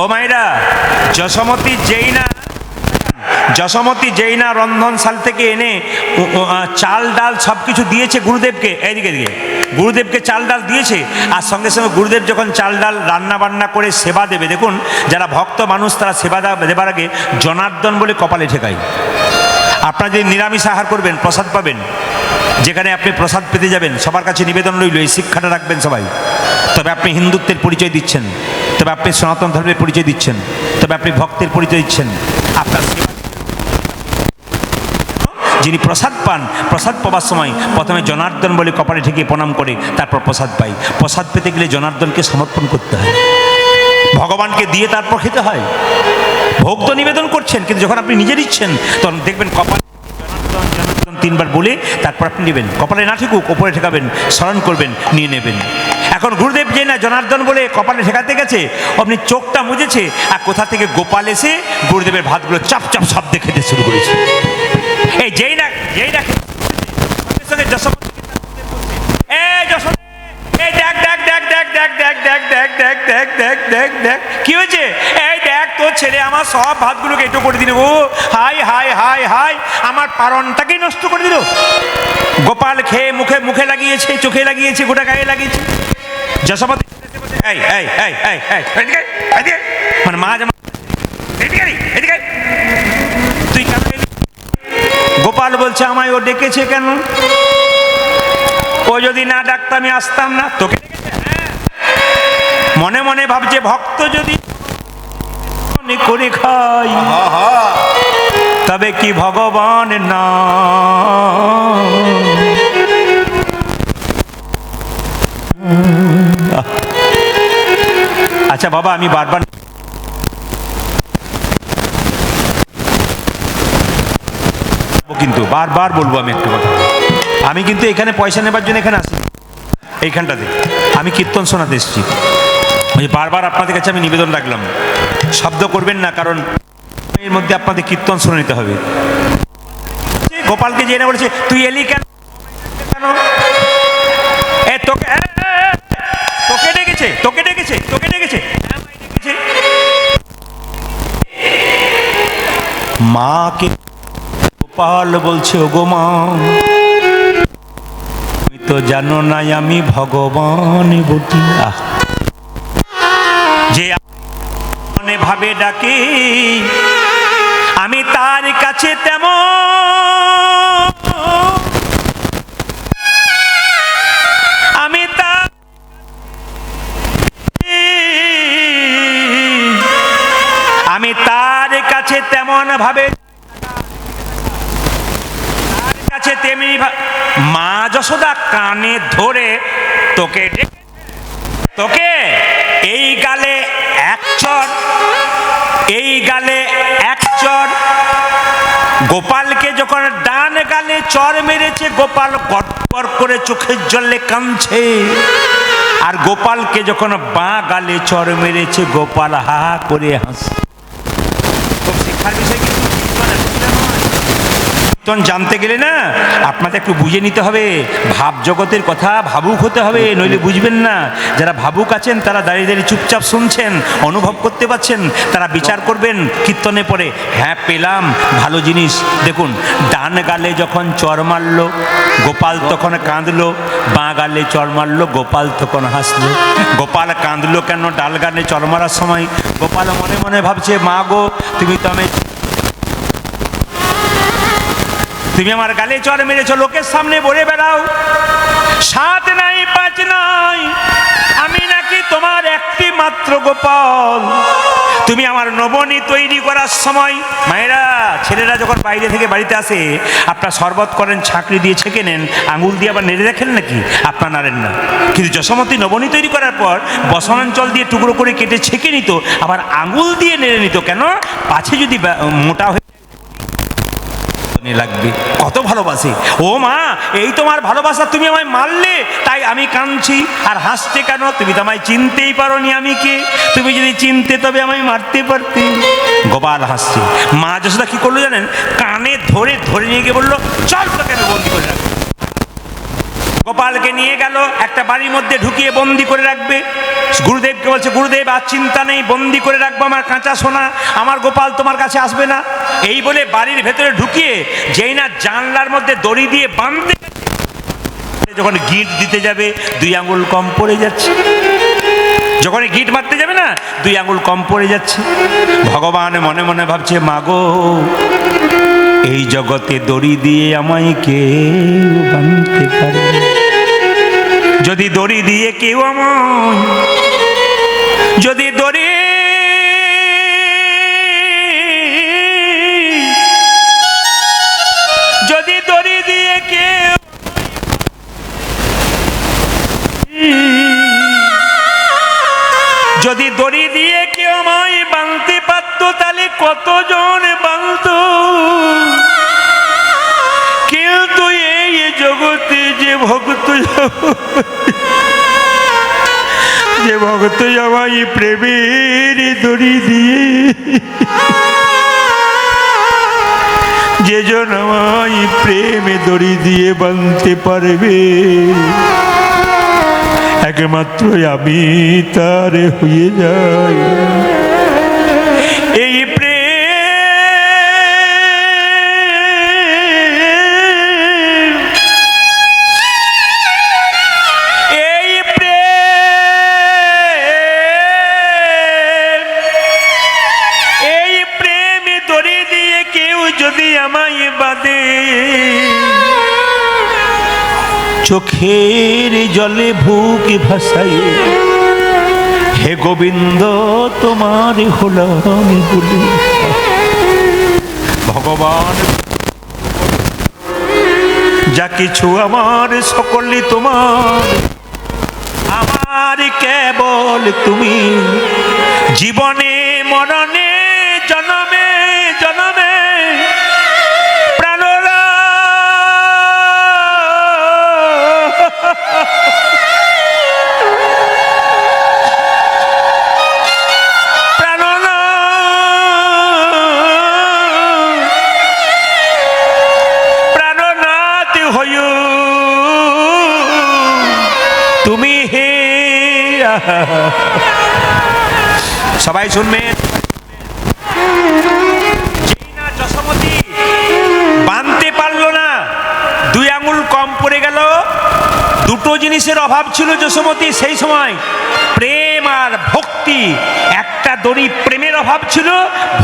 ও মায়েরা, যশোমতী যেই না রন্ধনশাল থেকে এনে চাল ডাল সব কিছু দিয়েছে গুরুদেবকে, এইদিকে দিকে গুরুদেবকে চাল ডাল দিয়েছে, আর সঙ্গে সঙ্গে গুরুদেব যখন চাল ডাল রান্না বান্না করে সেবা দেবে, দেখুন যারা ভক্ত মানুষ তারা সেবা দেবার আগে জনার্দন বলে কপালে ঠেকায়। আপনারা যদি নিরামিষ আহার করবেন, প্রসাদ পাবেন, যেখানে আপনি প্রসাদ পেতে যাবেন, সবার কাছে নিবেদন রইল, এই শিক্ষাটা রাখবেন সবাই। তবে আপনি হিন্দুত্বের পরিচয় দিচ্ছেন। তবে আপনি সনাতন ধর্মের পরিচয় দিচ্ছেন, তবে আপনি ভক্তের পরিচয় দিচ্ছেন। আপনার যিনি প্রসাদ পান, প্রসাদ পাওয়ার সময় প্রথমে জনার্দন বলে কপালে ঠেকে প্রণাম করে তারপর প্রসাদ পাই। প্রসাদ পেতে গেলে জনার্দনকে সমর্পণ করতে হয়, ভগবানকে দিয়ে তারপর খেতে হয়। ভোগ তো নিবেদন করছেন, কিন্তু যখন আপনি নিজে দিচ্ছেন তখন দেখবেন কপাল জনার্দন জনার্দন 3 বার বলে তারপর আপনি নেবেন। কপালে না ঠেকুক, ওপরে ঠেকাবেন, স্মরণ করবেন, নিয়ে নেবেন। এখন গুরুদেব যে না জনার্দন বলে কপালে ঠেকাতে গেছে, আপনি চোখটা মুজেছে, আর কোথা থেকে গোপাল এসে গুরুদেবের ভাতগুলো চাপ চাপ শব্দে খেতে শুরু করেছে। এই যেই না সঙ্গে যশোমতীকে তার গুরুদেব বলছে, এই যশোদা, এই দেখ দেখ দেখ দেখ দেখ দেখ দেখ দেখ দেখ দেখ দেখ দেখ দেখ কি হয়েছে, এই দেখ তোর ছেলে আমার সব ভাতগুলো কেটো করে দিল। ও হাই হাই হাই হাই, আমার পারণটাকেই নষ্ট করে দিল। গোপাল খেয়ে মুখে মুখে লাগিয়েছে, চোখে লাগিয়েছে, গোটা গায়ে লাগিয়েছে। যশোমতী এই এই এই এই এই এদিকে এদিকে, মানে মা যেমন এদিকে তুই কেন এলি? গোপাল বলছে আমায় ও ডেকেছে কেন? ও যদি না ডাকতো আমি আসতাম না। তোকে ডেকেছে? হ্যাঁ। মনে মনে ভাবছে ভক্ত যদি মনে করে খাই তবে কি ভগবান না। আচ্ছা বাবা, আমি বারবার কিন্তু বারবার বলবো আমি একটা কথা, আমি কিন্তু এখানে পয়সা নেবার জন্য এখানে আসি। এইখানটাতে আমি কীর্তন শোনাতে এসেছি। ওই বারবার আপনাদের কাছে আমি নিবেদন রাখলাম, শব্দ করবেন না, কারণ এর মধ্যে আপনাদের কীর্তন শুনে নিতে হবে। গোপালকে জেনে বলেছে তুই এলি কেন? এ তোকে তোকে ডেকেছে, তোকে ডেকেছে, তোকে ডেকেছে, ডেকেছে। মাকে গোপাল বলছে ওগো মা, তুমি তো জানো না আমি ভগবান বটি। যে মনে ভাবে ডাকে আমি তার কাছে তেমন, আমি তার আমি তার কাছে তেমন ভাবে, তার কাছে তেমনি মা যশোদা কানে ধরে তোকে তোকে এই গালে এক চর, এই গালে এক চর। গোপালকে যখন ডান গালে চর মেরেছে, গোপাল গটগট করে চোখের জলে কাঁদছে। আর গোপালকে যখন বাঁ গালে চর মেরেছে, গোপাল হা হা করে হাসছে। খুব শিক্ষার বিষয় কিন্তু কীর্তন জানতে গেলে না আপনাদের একটু বুঝে নিতে হবে, ভাব জগতের কথা, ভাবুক হতে হবে, নইলে বুঝবেন না। যারা ভাবুক আছেন তারা দাঁড়িয়ে দাঁড়িয়ে চুপচাপ শুনছেন, অনুভব করতে পারছেন, তারা বিচার করবেন কীর্তনে পড়ে, হ্যাঁ পেলাম ভালো জিনিস। দেখুন, ডান গালে যখন চর মারল গোপাল তখন কাঁদলো, বাঁ গালে চর মারল গোপাল তখন হাসলো। গোপাল কাঁদলো কেন? ডাল গালে চর মারার সময় গোপাল মনে মনে ভাবছে মা গো, তুমি তো তুমি আমার গালে চর মেরেছো, লোকের সামনে বলে বেড়াও 7 নাই 5 নাই, আমি নাকি তোমার একটি মাত্র গোপাল। তুমি আমার নবনী তৈরি করার সময়, মায়েরা ছেলেরা যখন বাইরে থেকে বাড়িতে আসে আপনার শরবত করেন, ছাঁকড়ি দিয়ে ছেঁকে নেন, আঙুল দিয়ে আবার নেড়ে দেখেন নাকি? আপনার নাড়েন না। কিন্তু যশোমতী নবনী তৈরি করার পর বসনাঞ্চল দিয়ে টুকরো করে কেটে ছেঁকে নিত, আবার আঙুল দিয়ে নেড়ে নিত। কেন? পাছে যদি মোটা হয়ে লাগবে। কত ভালোবাসে ও মা, এই তোমার ভালোবাসা, তুমি আমায় মারলে তাই আমি কাঁদছি। আর হাসতে কেন? তুমি তো আমায় চিনতেই পারোনি আমি কে। তুমি যদি চিনতে তবে আমায় মারতে পারতে। গোপাল হাসছে। মা যশোদা কি করলো জানেন? কানে ধরে ধরে নিয়ে গিয়ে বললো চল তোকে আমি বন্দি করে রাখবো। গোপালকে নিয়ে গেল, একটা বাড়ির মধ্যে ঢুকিয়ে বন্দি করে রাখবে। গুরুদেবকে বলছে গুরুদেব আর চিন্তা নেই, বন্দি করে রাখবো আমার কাঁচা সোনা, আমার গোপাল তোমার কাছে আসবে না। এই বলে বাড়ির ভেতরে ঢুকিয়ে যেই না জানলার মধ্যে দড়ি দিয়ে বাঁধতে, যখন গিট দিতে যাবে 2 আঙুল কম পড়ে যাচ্ছে। যখন গিট মারতে যাবে না 2 আঙুল কম পড়ে যাচ্ছে। ভগবান মনে মনে ভাবছে মাগো, এই জগতে দড়ি দিয়ে আমায় কেউ বাঁধতে পারে। যদি দড়ি দিয়ে কেউ আমায়, যদি দড়ি কেউ যদি দড়ি দিয়ে কেউ আমায় বাঁধতে পারত তাহলে কতজন বাঁধত, কিন্তু এই জগতে যে ভক্ত আমায় প্রেমের দড়ি দিয়ে যে জন আমায় প্রেমে দড়ি দিয়ে বাঁধতে পারবে, একমাত্র আমি তার হয়ে যাই। এই প্রেম, এই প্রেম, এই প্রেম দড়ি দিয়ে কেউ যদি আমায় বাঁধে, চোখের জলে বুক ভাসাই হে গোবিন্দ তোমার হলাম বলে। ভগবান যা কিছু আমার সকলই তোমার, আমার কেবল তুমি, জীবনে মরণে জনমে জনমে প্রাণরা প্রাণনাথ হই তুমি হে। সবাই শুনবেন, যেই না যশোমতী বাঁধতে পারলো না, 2 আঙুল কম পড়ে গেল। দুটো জিনিসের অভাব ছিল যশোমতী সেই সময়, প্রেম আর ভক্তি। একটা দড়ি প্রেমের অভাব ছিল,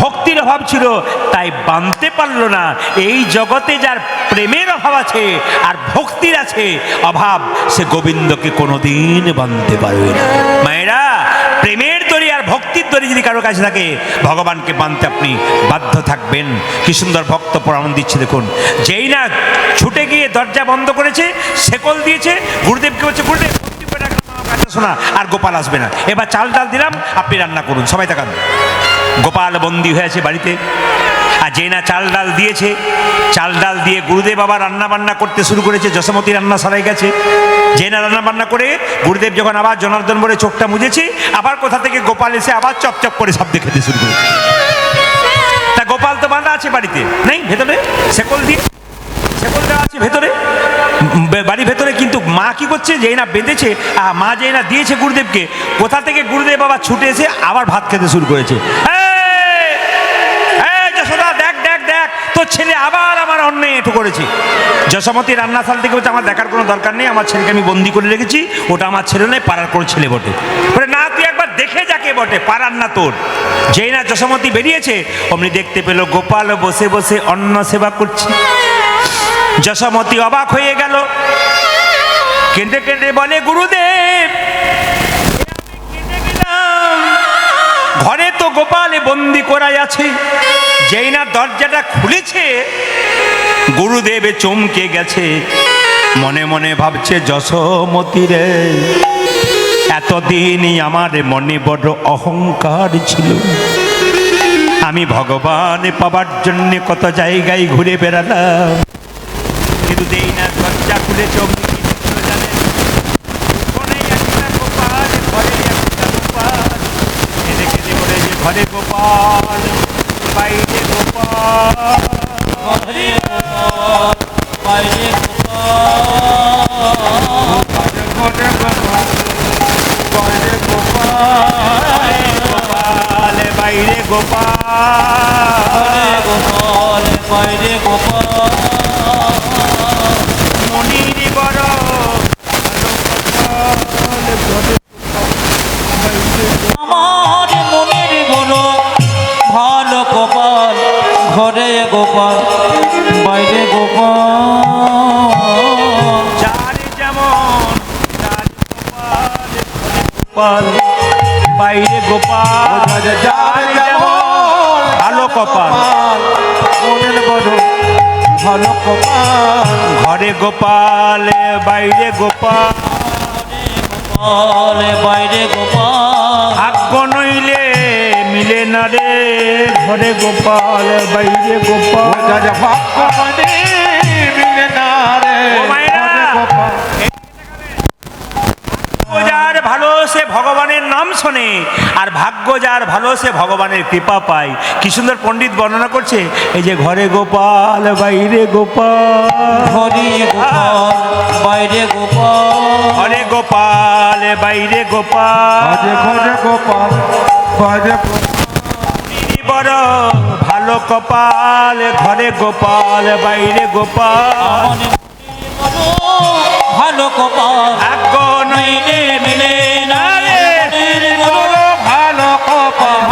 ভক্তির অভাব ছিল, তাই বাঁধতে পারলো না। এই জগতে যার প্রেমের অভাব আছে আর ভক্তির আছে অভাব, সে গোবিন্দকে কোনোদিন বাঁধতে পারবে না। মায়েরা, প্রেমের দড়ি আর ভক্তির দড়ি যদি কারো কাছে থাকে, ভগবানকে বাঁধতে আপনি বাধ্য থাকবেন। কি সুন্দর ভক্ত প্রমাণ দিচ্ছে দেখুন। যেই না ছুটে গিয়ে দরজা বন্ধ করেছে, শেকল দিয়েছে, গুরুদেবকে বলছে গুরুদেব শোনা আর গোপাল আসবে না, এবার চাল ডাল দিলাম, আপনি রান্না করুন। সবাই তাকান, গোপাল বন্দী হয়ে আছে বাড়িতে। আর যেই না চাল ডাল দিয়েছে, চাল ডাল দিয়ে গুরুদেব আবার রান্না বান্না করতে শুরু করেছে। যশোমতী রান্না সারাই গেছে। যেই না রান্না বান্না করে গুরুদেব যখন আবার জনার্দন বলে চোখটা মুজেছে, আবার কোথা থেকে গোপাল এসে আবার চপচপ করে শব্দে খেতে শুরু করেছে। তা গোপাল তো বাঁধা আছে বাড়িতে, নেই ভেতরে শেকল দিয়ে, শেকল দেওয়া আছে ভেতরে বাড়ির ভেতরে। কিন্তু মা কি করছে, যেই না বেঁধেছে, মা যেই না দিয়েছে গুরুদেবকে, কোথা থেকে গুরুদেব আবার ছুটে এসে আবার ভাত খেতে শুরু করেছে। যশোদা দেখ দেখ দেখ, তোর ছেলে আবার আমার অন্যায় এঁটো করেছে। যশোমতী রান্নাশাল থেকে বলছে আমার দেখার কোনো দরকার নেই, আমার ছেলেকে আমি বন্দি করে রেখেছি, ওটা আমার ছেলে নয়, পাড়ার কোনো ছেলে বটে। বলে না, তুই একবার দেখে যাকে বটে, পাড়ার না তোর। যেই না যশোমতী বেরিয়েছে, অমনি দেখতে পেল গোপাল বসে বসে অন্ন সেবা করছে। যশোমতী অবাক হয়ে গেল, কেঁদে কেঁদে বলে গুরুদেব কেঁদে গেলাম, ঘরে তো গোপালে বন্দি করাই আছে। যেই না দরজাটা খুলেছে, গুরুদেব চমকে গেছে, মনে মনে ভাবছে যশোমতী রে, এতদিনই আমার মনে বড় অহংকার ছিল, আমি ভগবান পাবার জন্য কত জায়গায় ঘুরে বেড়ালাম, কিন্তু যেই না দরজা খুলে চমকে জানেন, ঘরে একটা গোপাল, ঘরে একটা গোপাল, কেঁদে কেঁদে বলে যে ঘরে গোপাল, বাইরে গোপাল, ঘরে গোপাল, বাইরে গোপাল, বাইরে গোপাল, গোপাল, বাইরে গোপাল, মনির বড় আমার মনের বড় ভালো গোপাল, ঘরে গোপাল, বাইরে গোপাল, যার যেমন যার গোপাল, গোপাল বাইরে গোপাল, যার যেমন ভালো কপাল, মনের বড় ভালো কপাল, ঘরে ঘরে গোপাল বাইরে গোপাল, গোপাল বাইরে গোপাল, ভাগ্য নইলে মিলে না রে, ঘরে গোপাল বাইরে গোপাল। রাজা ভাগ্য মানে মিলে না রে, ও মায়েরা, ঘরে গোপাল। যার ভালো সে ভগবানের নাম শোনে, আর ভাগ্য যার ভালো সে ভগবানের কৃপা পায়। কি সুন্দর পণ্ডিত বর্ণনা করছে, এই যে ঘরে গোপাল বাইরে গোপাল, ঘরে গোপাল বাইরে গোপাল, ঘরে গোপাল বাইরে গোপাল, ঘরে ঘরে গোপাল ঘরে বড় ভালো কপাল, ঘরে গোপাল বাইরে গোপাল। মনে মনে ভালো কপাল, ভাগ্য নইলে মিলে না রে, বড় ভালো কপাল,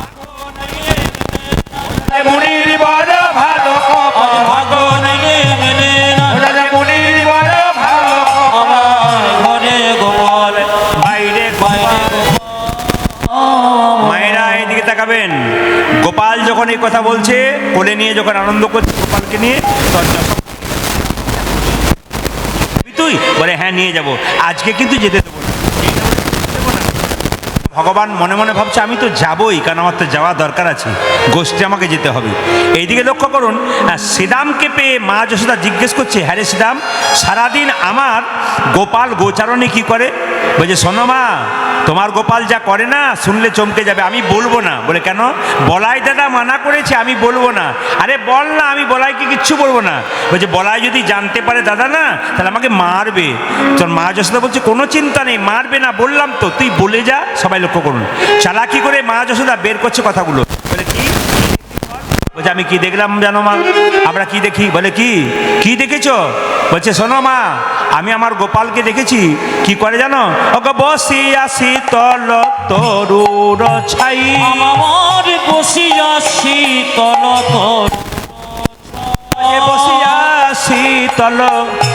মুনির বড় ভালো কপাল, ভাগ্য নাইলে মেলে না, রাজা মুনির বড় ভালো কপাল। আমার ঘরে গোপাল বাইরে বাইরে গোপাল। মায়েরা এদিকে তাকাবেন, গোপাল যখন এই কথা বলছে, কোলে নিয়ে যখন আনন্দ করছে গোপালকে নিয়ে, দরজা তুই বলে হ্যাঁ নিয়ে যাব, আজকে কিন্তু যেতে দেবো না, দেবো না। ভগবান মনে মনে ভাবছে আমি তো যাবই, কারণ আমার তো যাওয়া দরকার আছে, গোষ্ঠী আমাকে যেতে হবে। এইদিকে লক্ষ্য করুন, শ্রীরামকে পেয়ে মা যশোদা জিজ্ঞেস করছে, হ্যাঁ রে শ্রীরাম, সারাদিন আমার গোপাল গোচারণে কি করে? বলছে শোনো মা, তোমার গোপাল যা করে না, শুনলে চমকে যাবে, আমি বলবো না। বলে কেন? বলাই দাদা মানা করেছে, আমি বলবো না। আরে বল না, আমি বলাইকে কিচ্ছু বলবো না। বলছে বলাই যদি জানতে পারে দাদা না, তাহলে আমাকে মারবে। তোর মা যশোদা বলছে কোনো চিন্তা নেই, মারবে না, বললাম তো, তুই বলে যা। সবাই লক্ষ্য করুন, চালাকি করে মা যশোদা বের করছে কথাগুলো। বলে কি? বলছে আমি কি দেখলাম জানো মা? আমরা কি দেখি? বলে কি কি দেখেছো? বলছে শোনো মা, আমি আমার গোপালকে দেখেছি কি করে জানো? ওকে বসিয়া শীতল তরুর ছাই, আমার বসিয়া শীতল বসিয়া শীতল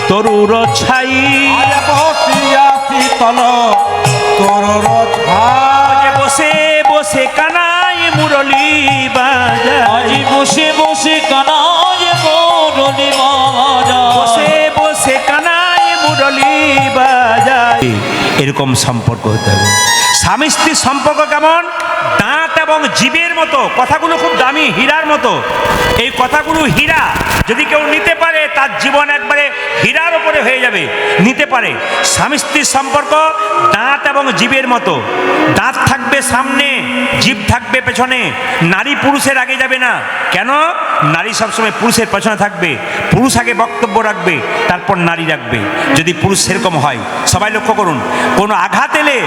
তরুর ছাই, আরে বসিয়া শীতল তরুর ছাই, বসে বসে কানাই মুরলি বাজায়, আজি বসে বসে কানায় মুরলি বাজায়, বসে বসে কানাই মুরলি বাজায়। এরকম সম্পর্ক হতে হবে। স্বামী স্ত্রীর সম্পর্ক কেমন? দাঁত এবং জীবের মতো। কথাগুলো খুব দামি, হীরার মতো। এই কথাগুলো হীরা, যদি কেউ নিতে পারে তার জীবন একবারে হীরার উপরে হয়ে যাবে, নিতে পারে। স্বামী স্ত্রীর সম্পর্ক দাঁত এবং জীবের মতো। দাঁত থাকবে সামনে, জীব থাকবে পেছনে। নারী পুরুষের আগে যাবে না। কেন? নারী সবসময় পুরুষের পেছনে থাকবে, পুরুষ আগে বক্তব্য রাখবে, তারপর নারী রাখবে, যদি পুরুষ সেরকম হয়। সবাই লক্ষ্য করুন, কোনো আঘাত এলে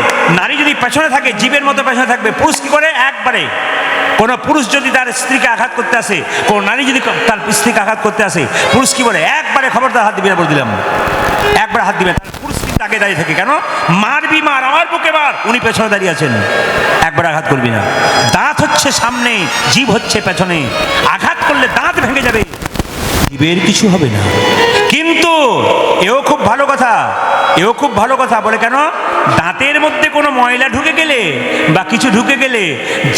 নারী যদি পেছনে থাকে, জীবের মতো পেছনে থাকবে। পুরুষ কি করে? একবারে। কোনো পুরুষ যদি তার স্ত্রীকে আঘাত করতে আসে, কোনো নারী যদি তার স্ত্রীকে আঘাত করতে আসে, পুরুষ কি বলে? একবারে খবরদার হাত দিবি না, বলে দিলাম, একবার হাত দিবেন। পুরুষ কিন্তু আগে দাঁড়িয়ে থাকে। কেন? মারবি মার, আমার বুকে মার, উনি পেছনে দাঁড়িয়ে আছেন, একবার আঘাত করবি না। দাঁত হচ্ছে সামনে, জীব হচ্ছে পেছনে। আঘাত করলে দাঁত ভেঙে যাবে, জীবের কিছু হবে না। কিন্তু এও খুব ভালো কথা, এও খুব ভালো কথা। বলে কেন? দাঁতের মধ্যে কোনো ময়লা ঢুকে গেলে বা কিছু ঢুকে গেলে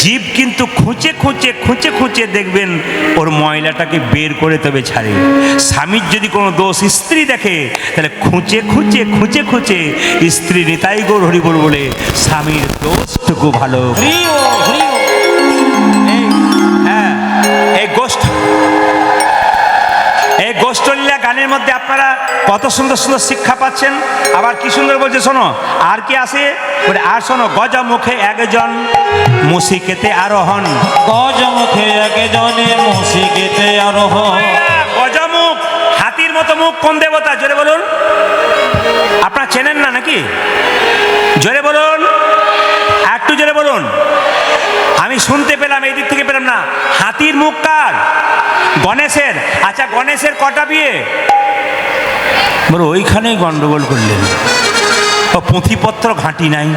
জীব কিন্তু খুঁচে খুঁচে খুঁচে খুঁচে দেখবেন ওর ময়লাটাকে বের করে তবে ছাড়ে। স্বামীর যদি কোনো দোষ স্ত্রী দেখে, তাহলে খুঁচে খুঁচে খুঁচে খুঁচে স্ত্রী নিতাই গৌর হরি বল বলে স্বামীর দোষটুকু ভালো। প্রিয় প্রিয় হ্যাঁ, এই গোষ্ঠলীলা গানের মধ্যে আপনারা কত সুন্দর সুন্দর শিক্ষা পাচ্ছেন। আবার কি সুন্দর বলছে শোনো, আর কি আসে? বলে আর শোনো, গজা মুখে একজন মুশিকেতে আরোহণ, গজমুখে একজনে মুশিকেতে আরোহণ, গজমুখ হাতির মতো মুখ কোন দেবতা? জোরে বলুন, আপনারা চেনেন না নাকি? জোরে বলুন, একটু জোরে বলুন। আমি শুনতে পেলাম, এই দিক থেকে পেলাম না। হাতির মুখ কার? গণেশের। আচ্ছা, গণেশের কটা বিয়ে? বলো ওইখানেই গন্ডগোল করলেন। ও পুঁথিপত্র ঘাঁটি নাই,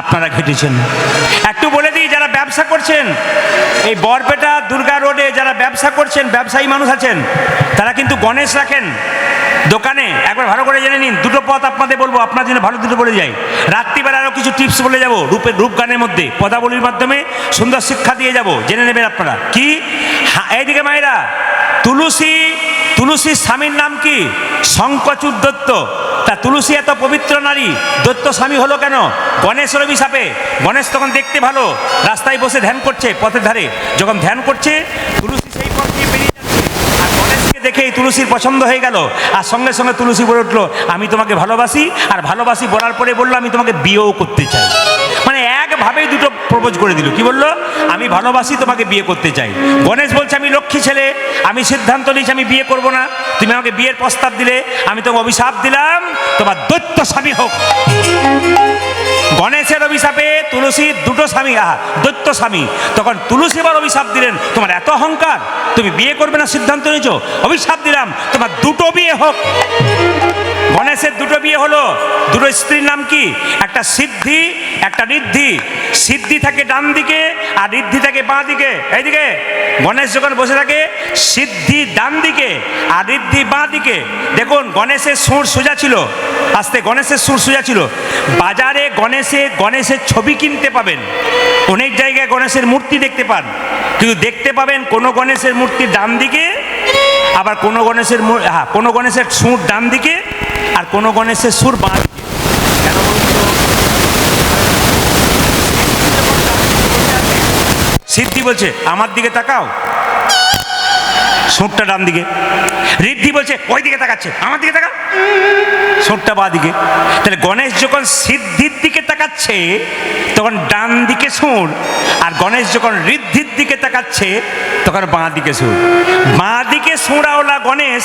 আপনারা ঘেটেছেন। একটু বলে দিই, যারা ব্যবসা করছেন এই বরপেটা দুর্গা রোডে, যারা ব্যবসা করছেন, ব্যবসায়ী মানুষ আছেন, তারা কিন্তু গণেশ রাখেন দোকানে। একবার ভালো করে জেনে নিন। দুটো পথ আপনাদের বলবো, আপনার জন্য ভালো দুটো বলে যাই। রাত্রিবেলা আরও কিছু টিপস বলে যাব, রূপ গানের মধ্যে পদাবলীর মাধ্যমে সুন্দর শিক্ষা দিয়ে যাব, জেনে নেবেন আপনারা। কি? এইদিকে মায়েরা, তুলসীর স্বামীর নাম কি? শঙ্কচূড় দত্ত। তা তুলসী এত পবিত্র নারী, দত্ত স্বামী হলো কেন? গণেশের অভিশাপে। গণেশ তখন দেখতে ভালো, রাস্তায় বসে ধ্যান করছে পথের ধারে। যখন ধ্যান করছে, তুলসী সেই পথ দিয়ে বেরিয়ে যাচ্ছে, আর গণেশকে দেখেই তুলসীর পছন্দ হয়ে গেল। আর সঙ্গে সঙ্গে তুলসী বলে উঠলো, আমি তোমাকে ভালোবাসি। আর ভালোবাসি বলার পরে বললো, আমি তোমাকে বিয়েও করতে চাই। মানে একভাবেই দুটো প্রপোজ করে দিল। কি বললো? আমি ভালোবাসি, তোমাকে বিয়ে করতে চাই। গণেশ বলছে, আমি লক্ষ্মী ছেলে, আমি সিদ্ধান্ত নিয়েছি আমি বিয়ে করব না। তুমি আমাকে বিয়ের প্রস্তাব দিলে, আমি তোমাকে অভিশাপ দিলাম, তোমার দৈত্য স্বামী হোক। গণেশের অভিশাপে তুলসীর দুটো স্বামী, দৈত্য স্বামী। তখন তুলসী আবার অভিশাপ দিলেন, তোমার এত অহংকার, তুমি বিয়ে করবে না সিদ্ধান্ত নিয়েছো, অভিশাপ দিলাম তোমার দুটো বিয়ে হোক। গণেশের দুটো বিয়ে হলো। দুটো স্ত্রীর নাম কি? একটা সিদ্ধি, একটা ঋদ্ধি। সিদ্ধি থাকে ডান দিকে আর ঋদ্ধি থাকে বাঁ দিকে। এইদিকে গণেশ যখন বসে থাকে, সিদ্ধি ডান দিকে আর ঋদ্ধি বাঁ দিকে। দেখুন, গণেশের সুর সোজা ছিল, আস্তে, গণেশের সুর সোজা ছিল। বাজারে গণেশের ছবি কিনতে পাবেন, অনেক জায়গায় গণেশের মূর্তি দেখতে পান, কিন্তু দেখতে পাবেন কোনো গণেশের মূর্তি ডান দিকে, আবার কোনো গণেশের সুর ডান দিকে, আর কোনো গণেশের সুর বাঁ দিকে। কেন বলুন তো? সিদ্ধি বলছে, আমার দিকে তাকাও, সুরটা ডান দিকে। ঋদ্ধি বলছে, ওই দিকে তাকাচ্ছে, আমার দিকে তাকা, সুরটা বাঁ দিকে। তাহলে গণেশ যখন সিদ্ধির দিকে তাকাচ্ছে তখন ডান দিকে সুর, আর গণেশ যখন ঋদ্ধির দিকে তাকাচ্ছে তখন বাঁ দিকে সুর। বাঁ দিকে সুরাওলা গণেশ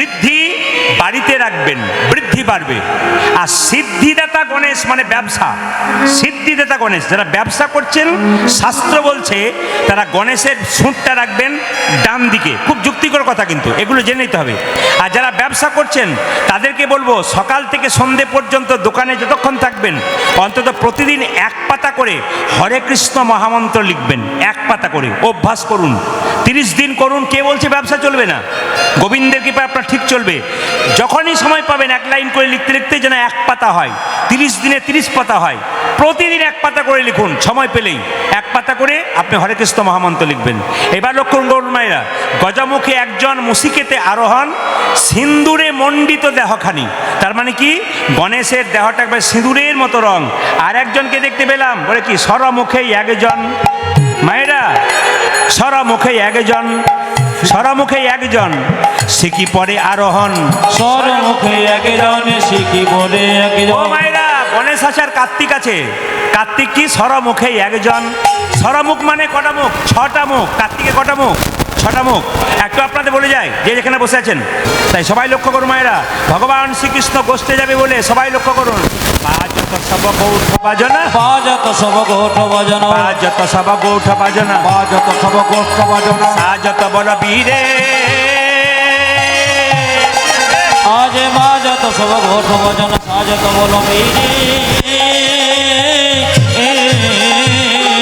ঋদ্ধি বাড়িতে রাখবেন, বৃদ্ধি বাড়বে। আর সিদ্ধিদাতা গণেশ মানে ব্যবসা, সিদ্ধিদাতা গণেশ যারা ব্যবসা করছেন, শাস্ত্র বলছে তারা গণেশের সুরটা রাখবেন ডান দিকে। খুব যুক্তিকর কথা, কিন্তু এগুলো জেনে নিতে হবে। আর যারা ব্যবসা করছেন তাদেরকে বলবো, সকাল থেকে সন্ধে পর্যন্ত দোকানে যতক্ষণ থাকবেন, অন্তত প্রতিদিন এক পাতা করে হরে কৃষ্ণ মহামন্ত্র লিখবেন, এক পাতা করে অভ্যাস করুন, 30 দিন করুন। কে বলছে ব্যবসা চলবে না? গোবিন্দের কৃপায় আপনার ঠিক চলবে। যখনই সময় পাবেন এক লাইন করে লিখতে লিখতে যেন এক পাতা হয়, 30 দিনে 30 পাতা হয়। প্রতিদিন এক পাতা করে লিখুন, সময় পেলেই এক পাতা করে আপনি হরে কৃষ্ণ মহামন্ত্র লিখবেন। এবার লক্ষ্য করুন মায়েরা, গজমুখে একজন মুসিকেতে আরোহণ, সিন্দুরে মণ্ডিত দেহখানি। তার মানে কি? গণেশের দেহটা একবার সিঁদুরের মতো রং। আর একজনকে দেখতে পেলাম, বলে কি, সরমুখে একজন। মায়েরা, সরমুখে একজন, সরমুখে একজন, সিকি পরে আরোহণ। সরমুখে একজন, সিকি পরে একজন। ও মায়েরা, গণেশ আসার কার্তিক আছে। কার্তিক কি? সরমুখে একজন। সরমুখ মানে কটা মুখ? 6টা মুখ। কার্তিকে কটা মুখ? 6টা মুখ। একটু আপনাদের বলে যায়, যে যেখানে বসে আছেন, তাই সবাই লক্ষ্য করুন মায়েরা। ভগবান শ্রীকৃষ্ণ গোষ্ঠে যাবে বলে সবাই লক্ষ্য করুন। বাজত সব গৌঠ বাজনা, বাজত সব গৌঠ বাজনা, বাজত সব গৌঠ বাজনা, বাজত সব গোষ্ঠ বাজনা, সাজত বল বীরে। আজ বাজত সব গৌঠ বাজনা, সাজত বল বীরে।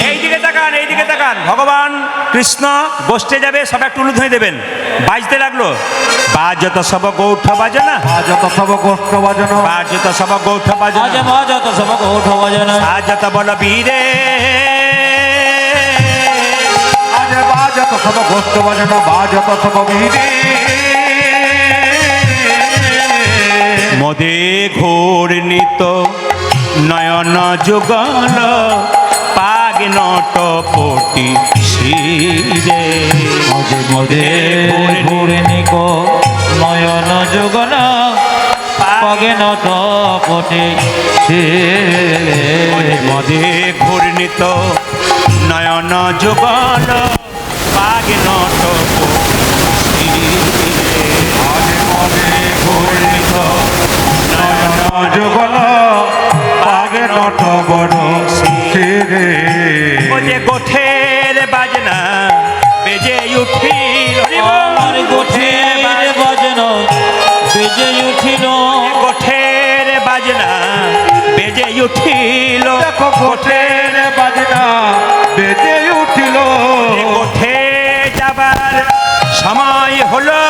এইদিকে তাকান, এইদিকে তাকান। ভগবান কৃষ্ণ গোষ্ঠে যাবে, সব একটু উলু ধুয়ে দেবেন। বাজতে লাগলো, বাজত সব গৌঠ বাজনা, বাজত সব গোষ্ঠ বাজনা, বাজত সব গৌঠ আজ বাজনা, বাজত সব গৌঠ বাজনা, সাজত বল বীরে। আজ বাজত সব গোষ্ঠ বাজনা, বাজত সব বীরে। মদে ঘূর্ণিত নয়ন যুগল, পাগ নটপটি শিরে। মদে মদে ঘূর্ণিক নয়ন যুগল, পাগে নত পটে। মদে ঘূর্ণিত নয়ন যুগল, পাগ নটপটি শিরে। মদে ঘূর্ণিত নয়ন যুগল, পাগে নট বড় শিরে। ও যে গোঠের বাজনা বেজে উঠিল, আমার গোঠের বাজনা বেজে উঠিল, গোঠের বাজনা বেজে উঠিল। দেখো গোঠের বাজনা বেজে উঠিল, গোঠে যাবার সময় হলো,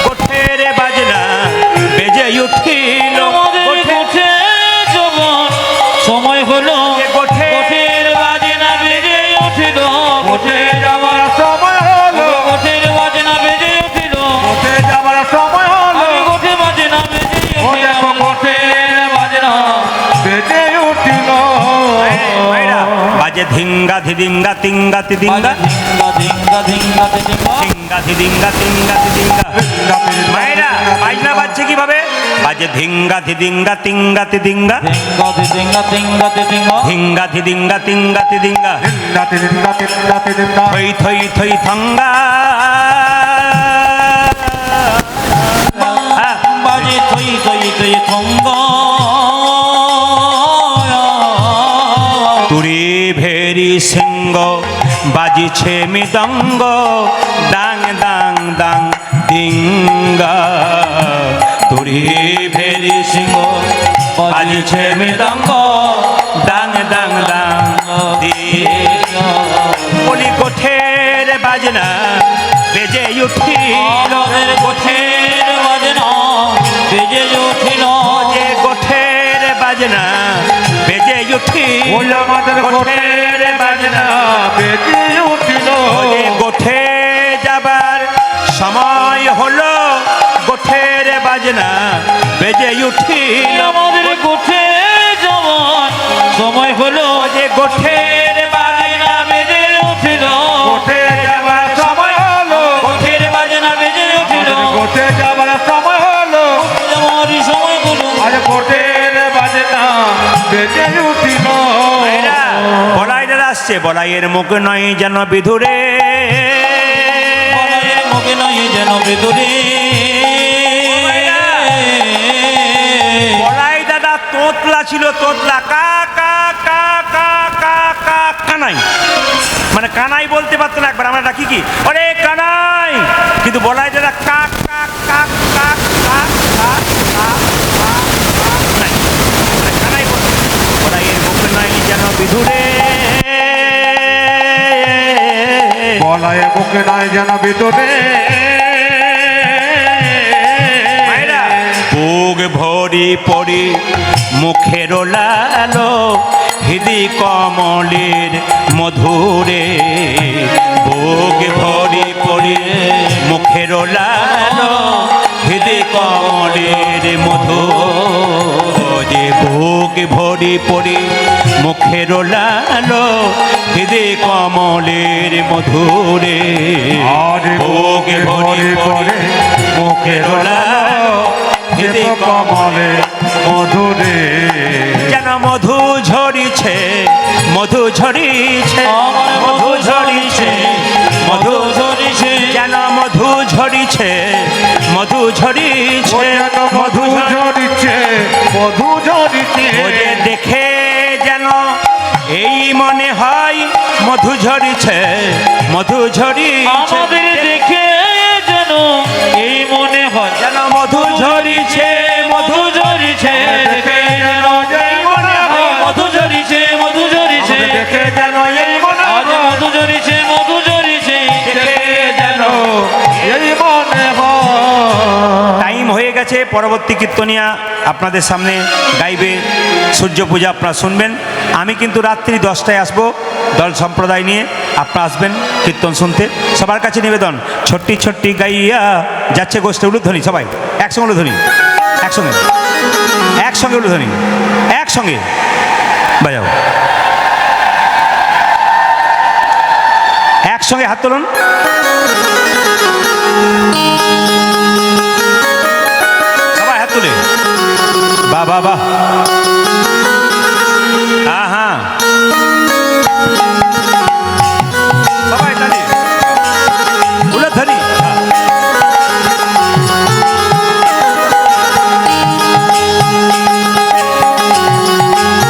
গোঠের বাজনা বেজে উঠিল। আমাদের গোঠে যাবার সময় হলো, গোঠে গোঠের বাজনা বেজে উঠিল, গোঠে যাওয়ার সময় হলো, গোঠের বাজনা বেজে উঠিল, গোঠে যাওয়ার বাজে ধিঙ্গা ধিদিঙ্গা তিঙ্গা তিদিঙ্গা ধিঙ্গা ধিঙ্গা ধিঙ্গা ধিঙ্গা ধিঙ্গা ধিদিঙ্গা তিঙ্গা তিদিঙ্গা মায়েরা বাজনা বাজছে কিভাবে বাজে ধিঙ্গা ধিদিঙ্গা তিঙ্গা তিদিঙ্গা ধিঙ্গা ধিঙ্গা ধিঙ্গা ধিঙ্গা ধিঙ্গা ধিদিঙ্গা তিঙ্গা তিদিঙ্গা থই থই থই থঙ্গা বাজে থই থই থই থঙ্গা তুরি ভেরি সিংহ বাজিছে মৃদঙ্গ দাং দাং দাং দিঙ্গা তুরি ভেরি সিংহ বাজিছে মৃদঙ্গ দাং দাং দাং দিঙ্গা বলি গোঠের বাজনা বেজে উঠিল গোঠের বাজনা বেজে উঠিল যে গোঠের বাজনা বেজে উঠিল ওই আমাদের গোঠের বাজনা বেজে উঠিল যে গোঠে যাবার সময় হলো গোঠের বাজনা বেজে উঠিল আমাদের গোঠে যাওয়ার সময় হলো যে গোঠের বাজনা বেজে উঠিল গোঠে যাবার সময় হলো গোঠের বাজনা বেজে উঠিল গোঠে যাবার সময় হলো যাওয়ারই সময় হলো আজ গোঠের বাজনা বেজে উঠিল এরা বলাইদের আসছে বলাইয়ের মুখ নয় যেন বিধুরে বলাইয়ের মুখে নয় যেন বেদুরে বলাই দাদা তোতলা ছিল তোতলা কা কা কা কা কা কা কানাই মানে কানাই বলতে পারতো না একবার আমরা ডাকি কি আরে কানাই কিন্তু বলাই দাদা কা কা কা কা কা কা কা নাই মানে কানাই বলতো বলাইয়ের মুখ নাই যেন বিধুরে বলায় মুখে নাই যেন ভিতরে মায়েরা বুক ভরি পড়ি মুখের লালো হৃদি কমলের মধুরে বুক ভরি পড়ি মুখের লালো হৃদি কমলের মধু যে বুক ভরি পড়ি মুখের লালো হৃদি কমলের মধুরে আর বুক ভরি পড়ি মুখের লালো হৃদি কমলে মধুরে যেন মধু ঝরিছে মধু ঝরিছে আমার মধু ঝরিছে মধু ঝরিছে যেন মধু ঝরিছে মধু ঝরিছে মধু ঝরিছে মধু ঝরিছে ওরে দেখে যেন এই মনে হয় মধু ঝরিছে মধু ঝরিছে আমাদের দেখে যেন এই মনে হয় যেন মধু ঝরিছে মধু ঝরিছে দেখে যেন এই মনে হয় মধু ঝরিছে মধু ঝরিছে দেখে যেন এই মনে আজ মধু ঝরিছে মধু ঝরিছে দেখে যেন এই মনে হয় টাইম হয়ে গেছে পরবর্তী কীর্তনিয়া আপনাদের সামনে গাইবে সূর্য পূজা আপনারা শুনবেন আমি কিন্তু রাত্রি 10টায় আসবো দল সম্প্রদায় নিয়ে আপনারা আসবেন কীর্তন শুনতে সবার কাছে নিবেদন ছোট্টি ছোট্টি গাইয়া যাচ্ছে গোষ্ঠী উলুধ্বনি সবাই একসঙ্গে উলুধ্বনি একসঙ্গে একসঙ্গে উলুধ্বনি একসঙ্গে বাজাও একসঙ্গে হাত তুলুন সবাই হাত তুলে বাহ বাহ বাহ হ্যাঁ হ্যাঁ সবাই তালি উলুধ্বনি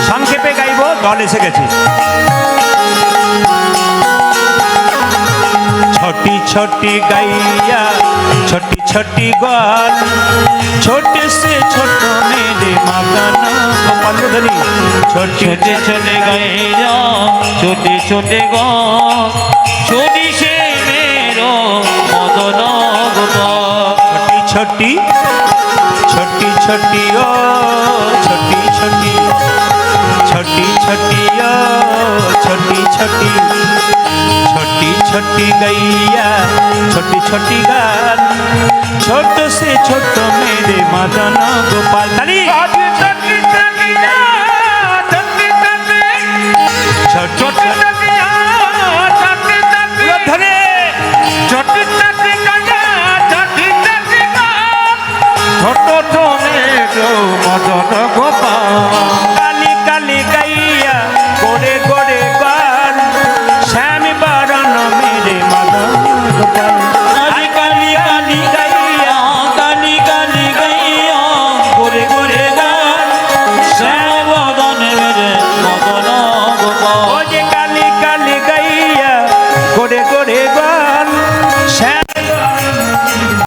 সংক্ষেপে গাইব দল এসে গেছে छोटी छोटी गैया छोटी छोटी ग्वाल छोटे से छोटो मेरे मगन गोपाल धनी छोटी छोटे छोटे गैया छोटे छोटे गो छोटी से मेरो मदन गोपाल छोटी छोटी छोटी ओ छोटी छोटी छोटी छोटी ओ छोटी छोटी छोटी छोटी गैया छोटी छोटी गाल छोट से छोट मेरे मदन गोपाल ताली छोट छोट ছোট তুমি মদন গোপাল